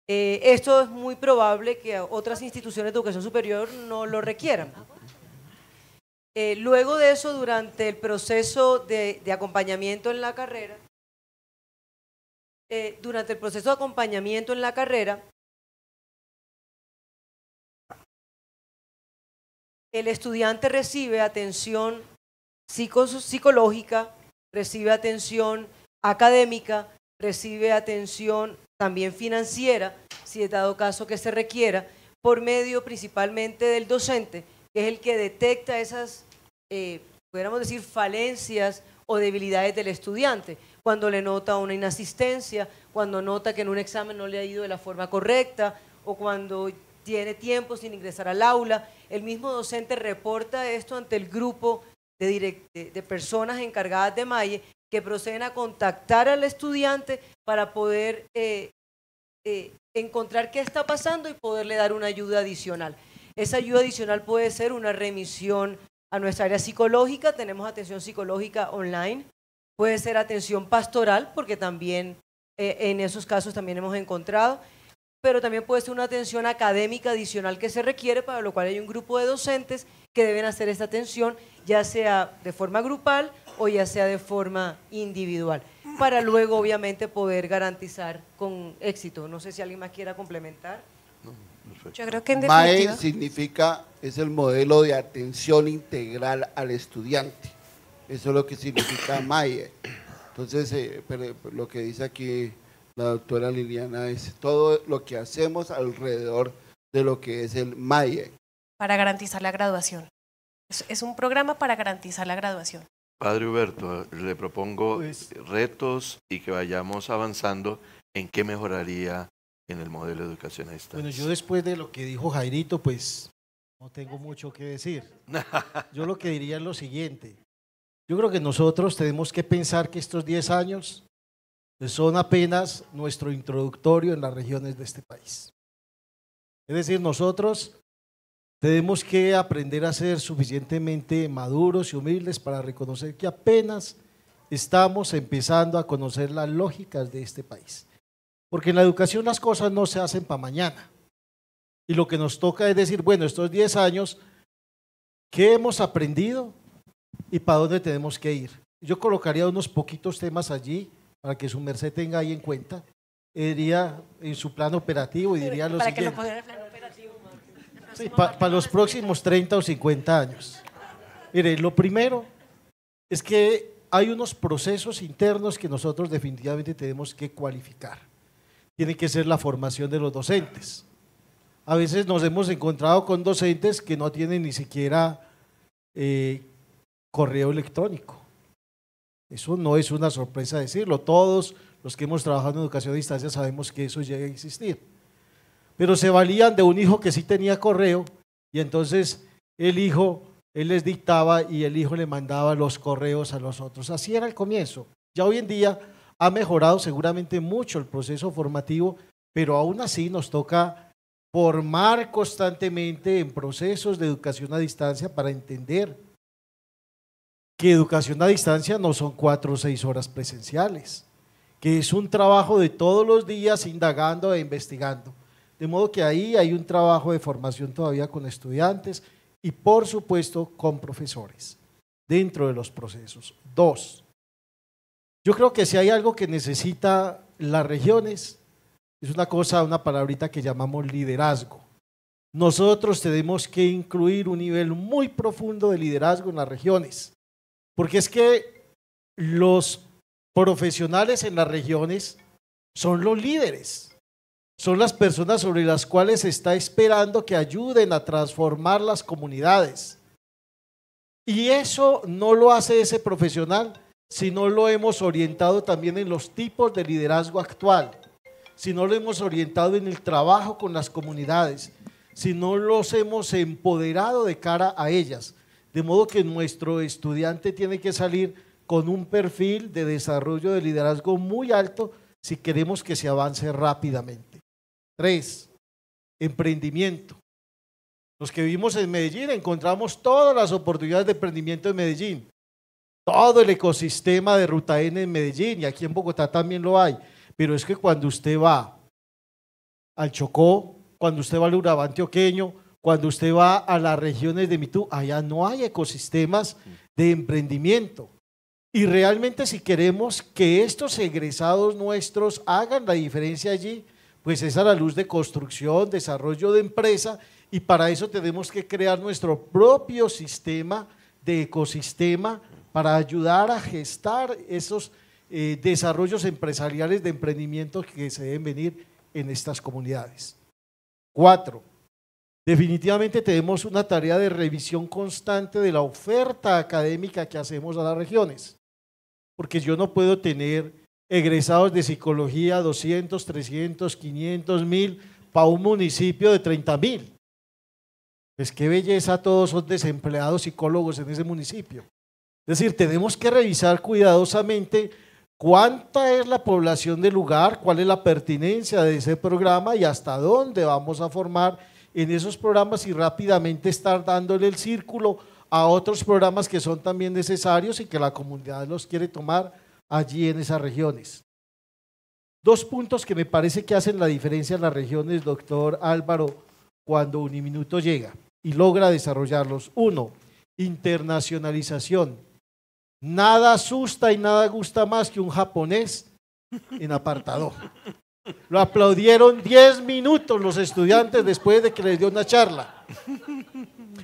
Esto es muy probable que otras instituciones de educación superior no lo requieran. Luego de eso, durante el proceso de acompañamiento en la carrera, el estudiante recibe atención psicológica, recibe atención académica, recibe atención también financiera, si es dado caso que se requiera, por medio principalmente del docente, que es el que detecta esas, pudiéramos decir, falencias o debilidades del estudiante, cuando le nota una inasistencia, cuando nota que en un examen no le ha ido de la forma correcta o cuando tiene tiempo sin ingresar al aula. El mismo docente reporta esto ante el grupo de personas encargadas de MAIE que proceden a contactar al estudiante para poder encontrar qué está pasando y poderle dar una ayuda adicional. Esa ayuda adicional puede ser una remisión a nuestra área psicológica, tenemos atención psicológica online, puede ser atención pastoral, porque también en esos casos también hemos encontrado, pero también puede ser una atención académica adicional que se requiere, para lo cual hay un grupo de docentes que deben hacer esta atención, ya sea de forma grupal o ya sea de forma individual, para luego obviamente poder garantizar con éxito. No sé si alguien más quiera complementar. Yo creo que en MAE definitiva es el modelo de atención integral al estudiante. Eso es lo que significa MAE. Entonces, pero lo que dice aquí la doctora Liliana es todo lo que hacemos alrededor de lo que es el MAE. para garantizar la graduación. Es un programa para garantizar la graduación. Padre Huberto, le propongo retos y que vayamos avanzando en qué mejoraría en el modelo de educación a distancia. Bueno, yo después de lo que dijo Jairito, pues no tengo mucho que decir. Yo lo que diría es lo siguiente. Yo creo que nosotros tenemos que pensar que estos 10 años son apenas nuestro introductorio en las regiones de este país. Es decir, nosotros tenemos que aprender a ser suficientemente maduros y humildes para reconocer que apenas estamos empezando a conocer las lógicas de este país. Porque en la educación las cosas no se hacen para mañana. Y lo que nos toca es decir, bueno, estos 10 años, ¿qué hemos aprendido? y para dónde tenemos que ir. Yo colocaría unos poquitos temas allí para que su merced tenga ahí en cuenta. Diría en su plan operativo y diría lo Para que lo siguiente. pongan en el plan operativo. Sí, para los próximos 30 o 50 años. Mire, lo primero es que hay unos procesos internos que nosotros definitivamente tenemos que cualificar. Tiene que ser la formación de los docentes. A veces nos hemos encontrado con docentes que no tienen ni siquiera correo electrónico. Eso no es una sorpresa decirlo. Todos los que hemos trabajado en educación a distancia sabemos que eso llega a existir. Pero se valían de un hijo que sí tenía correo y entonces él les dictaba y el hijo le mandaba los correos a los otros. Así era el comienzo. Ya hoy en día ha mejorado seguramente mucho el proceso formativo, pero aún así nos toca formar constantemente en procesos de educación a distancia para entender que educación a distancia no son 4 o 6 horas presenciales, que es un trabajo de todos los días indagando e investigando. De modo que ahí hay un trabajo de formación todavía con estudiantes y por supuesto con profesores dentro de los procesos. 2. Yo creo que si hay algo que necesita las regiones, es una palabrita que llamamos liderazgo. Nosotros tenemos que incluir un nivel muy profundo de liderazgo en las regiones, porque es que los profesionales en las regiones son los líderes, son las personas sobre las cuales se está esperando que ayuden a transformar las comunidades. Y eso no lo hace ese profesional si no lo hemos orientado también en los tipos de liderazgo actual, si no lo hemos orientado en el trabajo con las comunidades, si no los hemos empoderado de cara a ellas. De modo que nuestro estudiante tiene que salir con un perfil de desarrollo de liderazgo muy alto si queremos que se avance rápidamente. 3. Emprendimiento. Los que vivimos en Medellín encontramos todas las oportunidades de emprendimiento en Medellín. Todo el ecosistema de Ruta N en Medellín y aquí en Bogotá también lo hay. Pero es que cuando usted va al Chocó, cuando usted va al Urabá antioqueño, cuando usted va a las regiones de Mitú, allá no hay ecosistemas de emprendimiento. Y realmente si queremos que estos egresados nuestros hagan la diferencia allí, pues es a la luz de construcción, desarrollo de empresa, y para eso tenemos que crear nuestro propio sistema de ecosistema para ayudar a gestar esos desarrollos empresariales de emprendimiento que se deben venir en estas comunidades. 4. Definitivamente tenemos una tarea de revisión constante de la oferta académica que hacemos a las regiones, porque yo no puedo tener egresados de psicología 200, 300, 500, 1000 para un municipio de 30.000. Pues qué belleza, todos son desempleados psicólogos en ese municipio. Es decir, tenemos que revisar cuidadosamente cuánta es la población del lugar, cuál es la pertinencia de ese programa y hasta dónde vamos a formar en esos programas y rápidamente estar dándole el círculo a otros programas que son también necesarios y que la comunidad los quiere tomar allí en esas regiones. 2 puntos que me parece que hacen la diferencia en las regiones, doctor Álvaro, cuando Uniminuto llega y logra desarrollarlos. 1, internacionalización. Nada asusta y nada gusta más que un japonés en apartado. Lo aplaudieron 10 minutos los estudiantes después de que les dio una charla.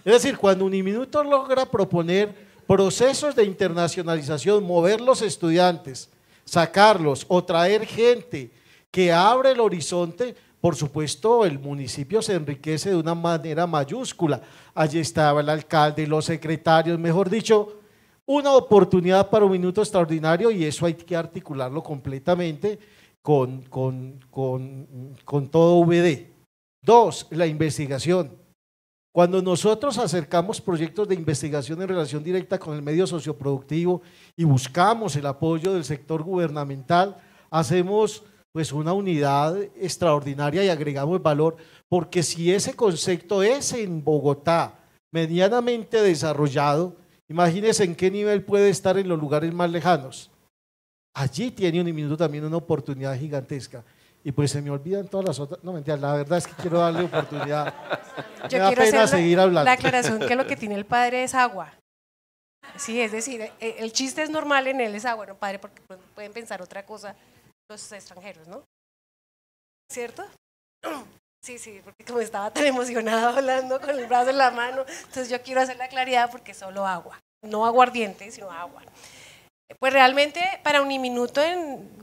Es decir, cuando Uniminuto logra proponer procesos de internacionalización, mover los estudiantes, sacarlos o traer gente que abre el horizonte, por supuesto el municipio se enriquece de una manera mayúscula. Allí estaba el alcalde, los secretarios, mejor dicho, una oportunidad para un minuto extraordinario y eso hay que articularlo completamente con todo VD. 2, la investigación. Cuando nosotros acercamos proyectos de investigación en relación directa con el medio socioproductivo y buscamos el apoyo del sector gubernamental, hacemos pues una unidad extraordinaria y agregamos valor, porque si ese concepto es en Bogotá medianamente desarrollado, imagínense en qué nivel puede estar en los lugares más lejanos. Allí tiene Uniminuto también una oportunidad gigantesca. Y pues se me olvidan todas las otras. No, mentira, la verdad es que quiero darle oportunidad. Yo me da quiero pena hacer seguir hablando. la aclaración que lo que tiene el padre es agua. Sí, es decir, el chiste es normal en él, es, bueno, padre, porque pueden pensar otra cosa los extranjeros, ¿no? ¿Cierto? Sí, sí, porque como estaba tan emocionada hablando con el brazo en la mano, entonces yo quiero hacer la claridad porque solo agua, no aguardiente, sino agua. Pues realmente para Uniminuto,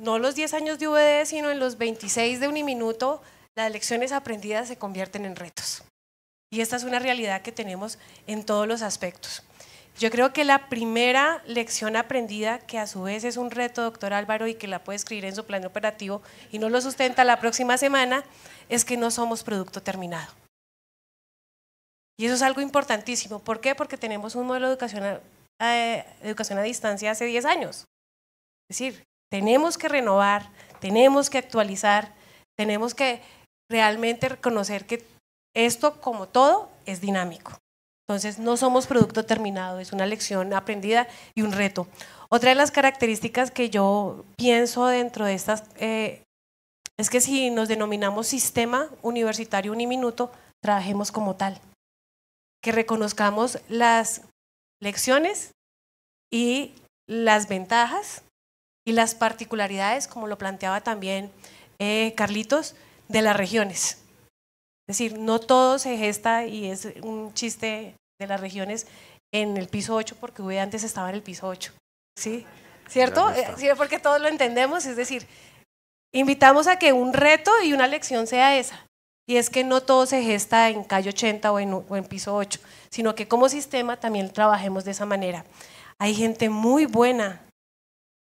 no los 10 años de UVD, sino en los 26 de Uniminuto, las lecciones aprendidas se convierten en retos. Y esta es una realidad que tenemos en todos los aspectos. Yo creo que la primera lección aprendida, que a su vez es un reto, doctor Álvaro, y que la puede escribir en su plan operativo y no lo sustenta la próxima semana, es que no somos producto terminado. Y eso es algo importantísimo. ¿Por qué? Porque tenemos un modelo de educación a distancia hace 10 años. Es decir, tenemos que renovar, tenemos que actualizar, tenemos que realmente reconocer que esto, como todo, es dinámico. Entonces, no somos producto terminado, es una lección aprendida y un reto. Otra de las características que yo pienso dentro de estas es que si nos denominamos sistema universitario Uniminuto, trabajemos como tal. Que reconozcamos las lecciones y las ventajas y las particularidades, como lo planteaba también Carlitos, de las regiones. Es decir, no todo se gesta, y es un chiste de las regiones, en el piso 8, porque UVD antes estaba en el piso 8. ¿Sí? ¿Cierto? Sí, porque todos lo entendemos. Es decir, invitamos a que un reto y una lección sea esa. Y es que no todo se gesta en calle 80 o en piso 8, sino que como sistema también trabajemos de esa manera. Hay gente muy buena.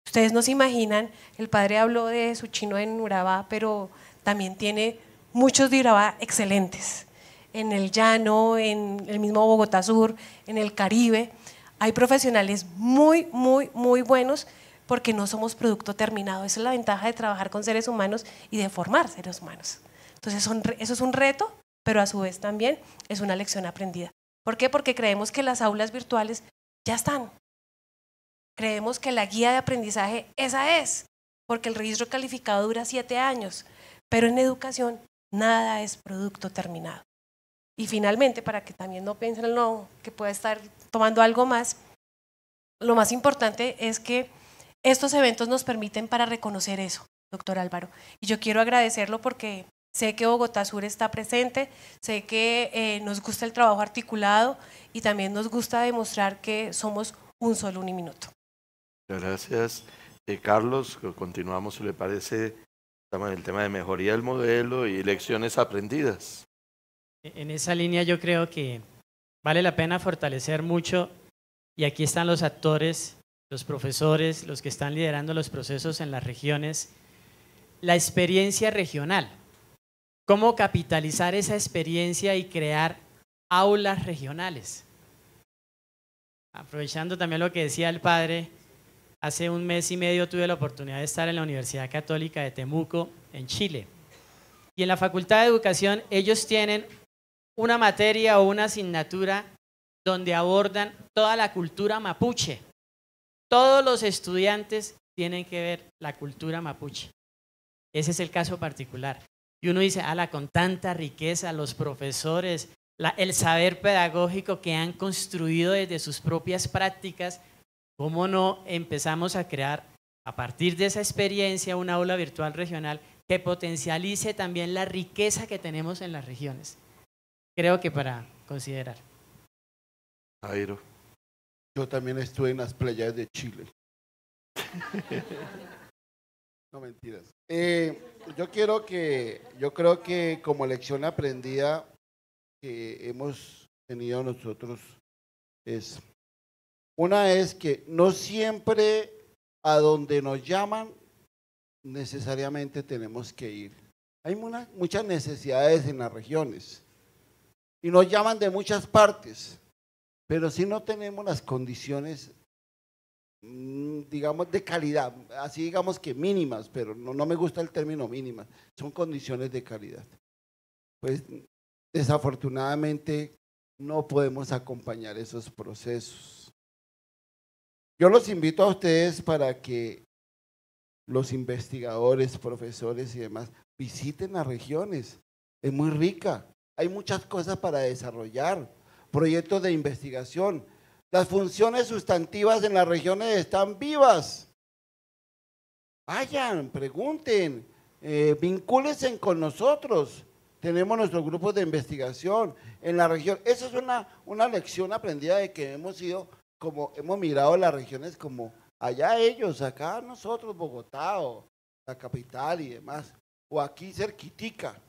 Ustedes no se imaginan, el padre habló de su chino en Urabá, pero también tiene muchos de Urabá excelentes. En el llano, en el mismo Bogotá Sur, en el Caribe, hay profesionales muy, muy, muy buenos, porque no somos producto terminado. Esa es la ventaja de trabajar con seres humanos y de formar seres humanos. Entonces eso es un reto, pero a su vez también es una lección aprendida. ¿Por qué? Porque creemos que las aulas virtuales ya están. Creemos que la guía de aprendizaje esa es, porque el registro calificado dura 7 años, pero en educación nada es producto terminado. Y finalmente, para que también no piensen que pueda estar tomando algo más, lo más importante es que estos eventos nos permiten para reconocer eso, doctor Álvaro. Y yo quiero agradecerlo porque sé que Bogotá Sur está presente, sé que nos gusta el trabajo articulado y también nos gusta demostrar que somos un solo Uniminuto. Gracias. Carlos, continuamos, si le parece, el tema de mejoría del modelo y lecciones aprendidas. En esa línea yo creo que vale la pena fortalecer mucho, y aquí están los actores, los profesores, los que están liderando los procesos en las regiones, la experiencia regional. ¿Cómo capitalizar esa experiencia y crear aulas regionales? Aprovechando también lo que decía el padre, hace 1 mes y medio tuve la oportunidad de estar en la Universidad Católica de Temuco, en Chile. Y en la Facultad de Educación ellos tienen una materia o una asignatura donde abordan toda la cultura mapuche. Todos los estudiantes tienen que ver la cultura mapuche. Ese es el caso particular. Y uno dice, con tanta riqueza, los profesores, el saber pedagógico que han construido desde sus propias prácticas, ¿cómo no empezamos a crear, a partir de esa experiencia, una aula virtual regional que potencialice también la riqueza que tenemos en las regiones? Creo que para considerar. Jairo. Yo también estuve en las playas de Chile. No, mentiras. Yo creo que como lección aprendida que hemos tenido nosotros es que no siempre a donde nos llaman necesariamente tenemos que ir. Hay muchas necesidades en las regiones y nos llaman de muchas partes, pero si no tenemos las condiciones, digamos, de calidad, así digamos que mínimas, pero no me gusta el término mínimas, son condiciones de calidad. Pues desafortunadamente no podemos acompañar esos procesos. Yo los invito a ustedes para que los investigadores, profesores y demás visiten las regiones. Es muy rica, hay muchas cosas para desarrollar, proyectos de investigación. Las funciones sustantivas en las regiones están vivas. Vayan, pregunten, vincúlense con nosotros. Tenemos nuestros grupos de investigación en la región. Esa es una lección aprendida de que hemos mirado las regiones como allá ellos, acá nosotros, Bogotá o la capital y demás, o aquí cerquitica.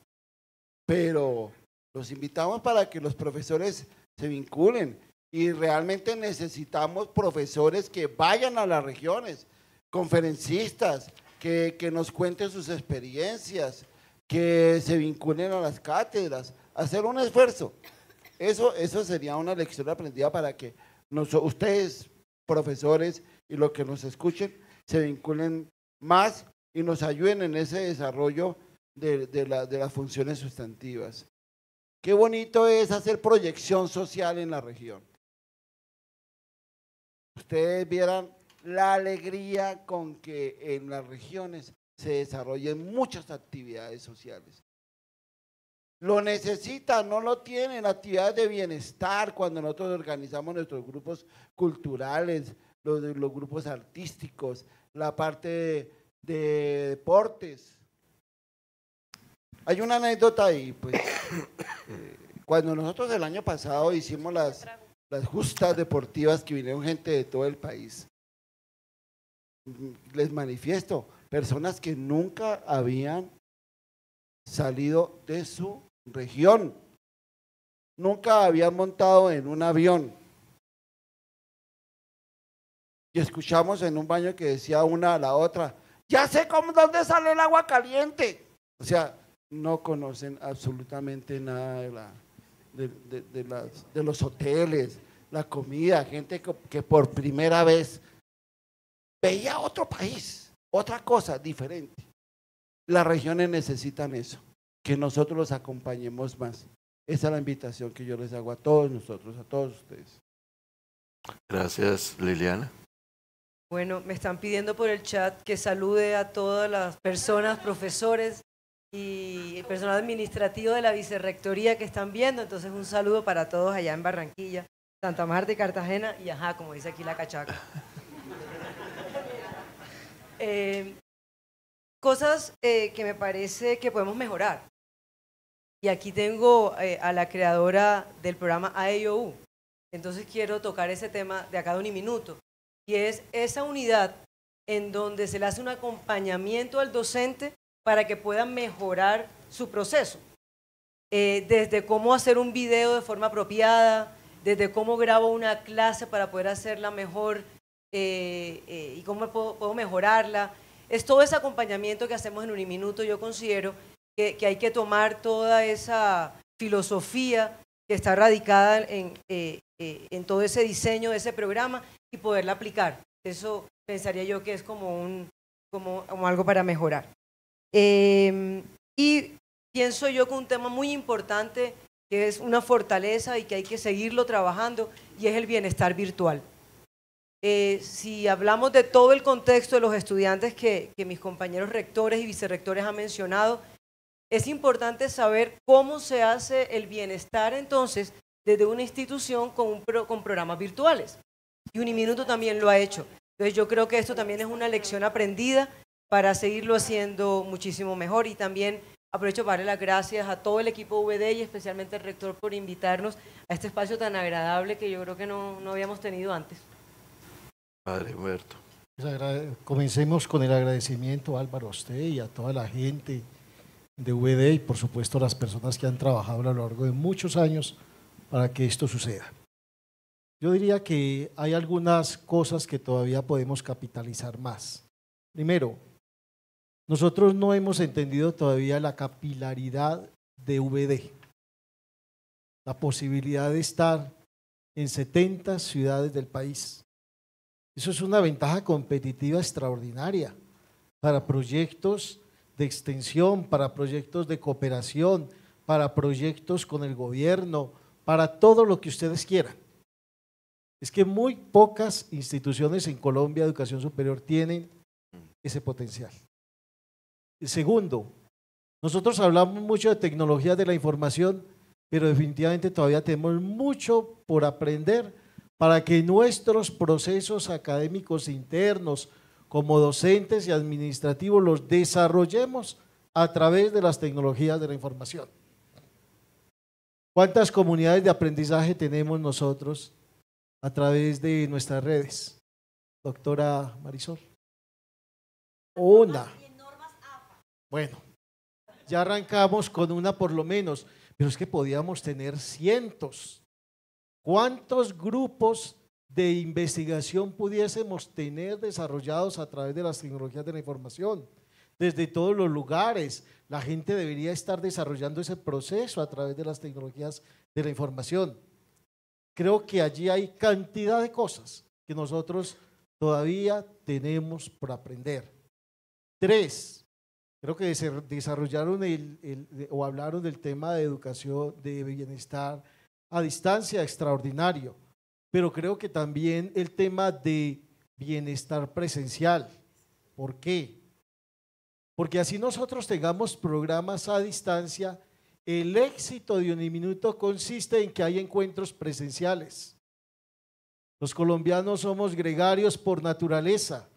Pero los invitamos para que los profesores se vinculen y realmente necesitamos profesores que vayan a las regiones, conferencistas, que nos cuenten sus experiencias, que se vinculen a las cátedras, hacer un esfuerzo. Eso sería una lección aprendida para que ustedes, profesores, y los que nos escuchen, se vinculen más y nos ayuden en ese desarrollo de las funciones sustantivas. Qué bonito es hacer proyección social en la región. Ustedes vieran la alegría con que en las regiones se desarrollen muchas actividades sociales. Lo necesitan, no lo tienen, actividades de bienestar cuando nosotros organizamos nuestros grupos culturales, los grupos artísticos, la parte de deportes. Hay una anécdota ahí, pues, cuando nosotros el año pasado hicimos las justas deportivas que vinieron gente de todo el país, les manifiesto, personas que nunca habían salido de su región, nunca habían montado en un avión. Y escuchamos en un baño que decía una a la otra, ya sé dónde sale el agua caliente. O sea, no conocen absolutamente nada de los hoteles, la comida, gente que por primera vez veía otro país, otra cosa diferente. Las regiones necesitan eso, que nosotros los acompañemos más. Esa es la invitación que yo les hago a todos nosotros, a todos ustedes. Gracias, Liliana. Bueno, me están pidiendo por el chat que salude a todas las personas, profesores y personal administrativo de la vicerrectoría que están viendo. Entonces, un saludo para todos allá en Barranquilla, Santa Marta y Cartagena, y ajá, como dice aquí la cachaca. Cosas que me parece que podemos mejorar. Y aquí tengo a la creadora del programa AEOU. Entonces, quiero tocar ese tema de acá de Uniminuto. Y es esa unidad en donde se le hace un acompañamiento al docente para que pueda mejorar su proceso. Desde cómo hacer un video de forma apropiada, desde cómo grabo una clase para poder hacerla mejor y cómo puedo mejorarla. Es todo ese acompañamiento que hacemos en Uniminuto. Yo considero que hay que tomar toda esa filosofía que está radicada en todo ese diseño de ese programa y poderla aplicar. Eso pensaría yo que es como algo para mejorar. Y pienso yo que un tema muy importante, que es una fortaleza y que hay que seguirlo trabajando, y es el bienestar virtual. Si hablamos de todo el contexto de los estudiantes que mis compañeros rectores y vicerrectores han mencionado, es importante saber cómo se hace el bienestar entonces desde una institución con programas virtuales. Y Uniminuto también lo ha hecho. Entonces yo creo que esto también es una lección aprendida para seguirlo haciendo muchísimo mejor. Y también aprovecho para darle las gracias a todo el equipo VD y especialmente al rector por invitarnos a este espacio tan agradable que yo creo que no habíamos tenido antes. Padre Huberto. Comencemos con el agradecimiento, Álvaro, a usted y a toda la gente de VD y por supuesto a las personas que han trabajado a lo largo de muchos años para que esto suceda. Yo diría que hay algunas cosas que todavía podemos capitalizar más. Primero, nosotros no hemos entendido todavía la capilaridad de VD, la posibilidad de estar en 70 ciudades del país. Eso es una ventaja competitiva extraordinaria para proyectos de extensión, para proyectos de cooperación, para proyectos con el gobierno, para todo lo que ustedes quieran. Es que muy pocas instituciones en Colombia de educación superior tienen ese potencial. El segundo, nosotros hablamos mucho de tecnologías de la información, pero definitivamente todavía tenemos mucho por aprender para que nuestros procesos académicos internos como docentes y administrativos los desarrollemos a través de las tecnologías de la información. ¿Cuántas comunidades de aprendizaje tenemos nosotros a través de nuestras redes? Doctora Marisol. Una. Bueno, ya arrancamos con una por lo menos, pero es que podíamos tener cientos. ¿Cuántos grupos de investigación pudiésemos tener desarrollados a través de las tecnologías de la información? Desde todos los lugares, la gente debería estar desarrollando ese proceso a través de las tecnologías de la información. Creo que allí hay cantidad de cosas que nosotros todavía tenemos por aprender. 3, creo que desarrollaron o hablaron del tema de educación, de bienestar a distancia, extraordinario, pero creo que también el tema de bienestar presencial. ¿Por qué? Porque así nosotros tengamos programas a distancia, el éxito de Uniminuto consiste en que hay encuentros presenciales. Los colombianos somos gregarios por naturaleza,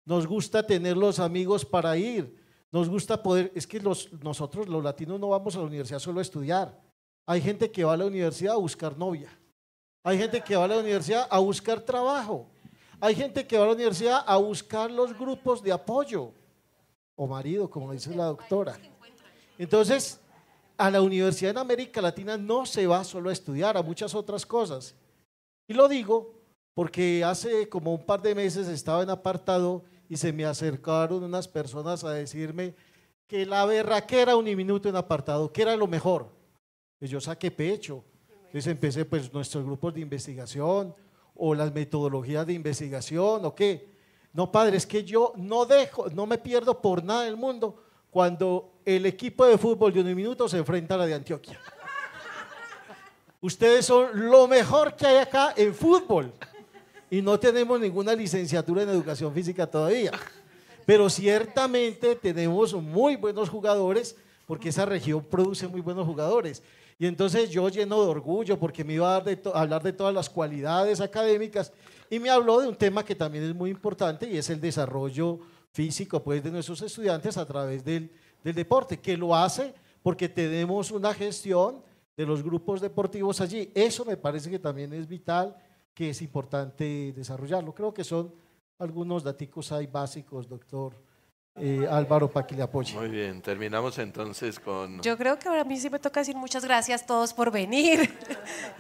nos gusta tener los amigos para ir, nos gusta poder, es que nosotros los latinos no vamos a la universidad solo a estudiar, hay gente que va a la universidad a buscar novia, hay gente que va a la universidad a buscar trabajo, hay gente que va a la universidad a buscar los grupos de apoyo, o marido, como dice la doctora. Entonces, a la universidad en América Latina no se va solo a estudiar, a muchas otras cosas. Y lo digo porque hace como un par de meses estaba en apartado y se me acercaron unas personas a decirme que la berraquera Uniminuto en apartado, que era lo mejor. Pues yo saqué pecho. Entonces empecé pues nuestros grupos de investigación o las metodologías de investigación o qué. No, padre, es que yo no me pierdo por nada del mundo cuando el equipo de fútbol de Uniminuto se enfrenta a la de Antioquia. Ustedes son lo mejor que hay acá en fútbol y no tenemos ninguna licenciatura en educación física todavía, pero ciertamente tenemos muy buenos jugadores porque esa región produce muy buenos jugadores. Y entonces yo lleno de orgullo porque me iba a hablar de todas las cualidades académicas y me habló de un tema que también es muy importante y es el desarrollo físico pues, de nuestros estudiantes a través del deporte, que lo hace porque tenemos una gestión de los grupos deportivos allí. Eso me parece que también es vital, que es importante desarrollarlo. Creo que son algunos daticos ahí básicos, doctor Álvaro, para que le apoye. Muy bien, terminamos entonces con… Yo creo que ahora a mí sí me toca decir muchas gracias a todos por venir.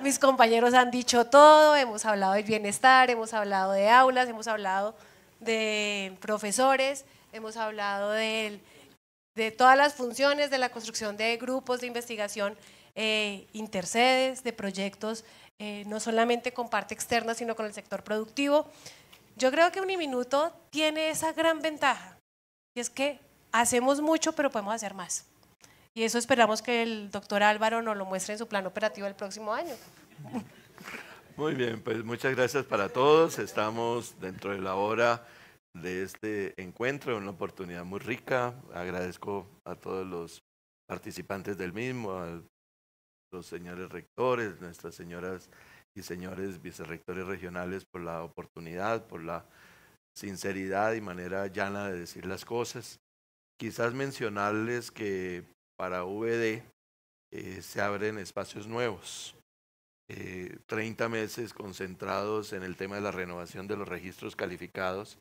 Mis compañeros han dicho todo, hemos hablado del bienestar, hemos hablado de aulas, hemos hablado de profesores, hemos hablado de todas las funciones de la construcción de grupos de investigación intersedes, de proyectos, no solamente con parte externa, sino con el sector productivo. Yo creo que Uniminuto tiene esa gran ventaja, y es que hacemos mucho, pero podemos hacer más. Y eso esperamos que el doctor Álvaro nos lo muestre en su plan operativo el próximo año. Muy bien, pues muchas gracias para todos. Estamos dentro de la hora de este encuentro, una oportunidad muy rica. Agradezco a todos los participantes del mismo, a los señores rectores, nuestras señoras y señores vicerrectores regionales por la oportunidad, por la sinceridad y manera llana de decir las cosas. Quizás mencionarles que para VD se abren espacios nuevos, 30 meses concentrados en el tema de la renovación de los registros calificados,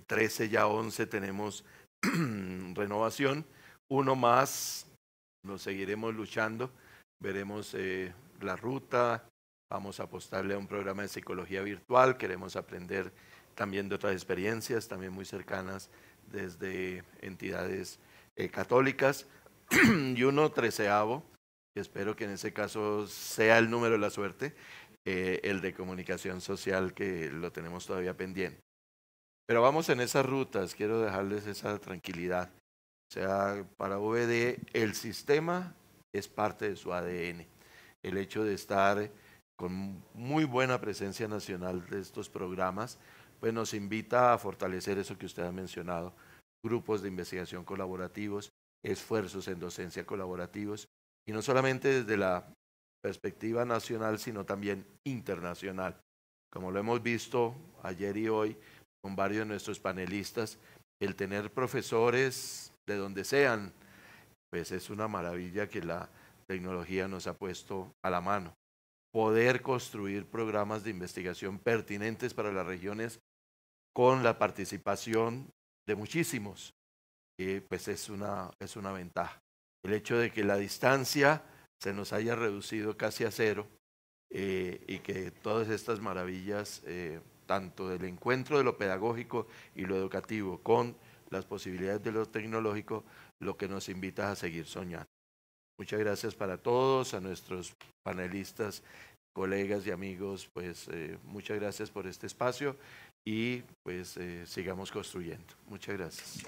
13 ya 11 tenemos renovación, uno más, lo seguiremos luchando, veremos la ruta, vamos a apostarle a un programa de psicología virtual, queremos aprender también de otras experiencias, también muy cercanas desde entidades católicas, y uno 13avo, que espero que en ese caso sea el número de la suerte, el de comunicación social, que lo tenemos todavía pendiente. Pero vamos en esas rutas, quiero dejarles esa tranquilidad. O sea, para VD el sistema es parte de su ADN. El hecho de estar con muy buena presencia nacional de estos programas, pues nos invita a fortalecer eso que usted ha mencionado, grupos de investigación colaborativos, esfuerzos en docencia colaborativos, y no solamente desde la perspectiva nacional, sino también internacional. como lo hemos visto ayer y hoy con varios de nuestros panelistas, el tener profesores de donde sean, pues es una maravilla que la tecnología nos ha puesto a la mano. Poder construir programas de investigación pertinentes para las regiones con la participación de muchísimos, pues es una ventaja. El hecho de que la distancia se nos haya reducido casi a cero y que todas estas maravillas, tanto del encuentro de lo pedagógico y lo educativo con las posibilidades de lo tecnológico, lo que nos invita a seguir soñando. Muchas gracias para todos, a nuestros panelistas, colegas y amigos, pues muchas gracias por este espacio y pues sigamos construyendo. Muchas gracias.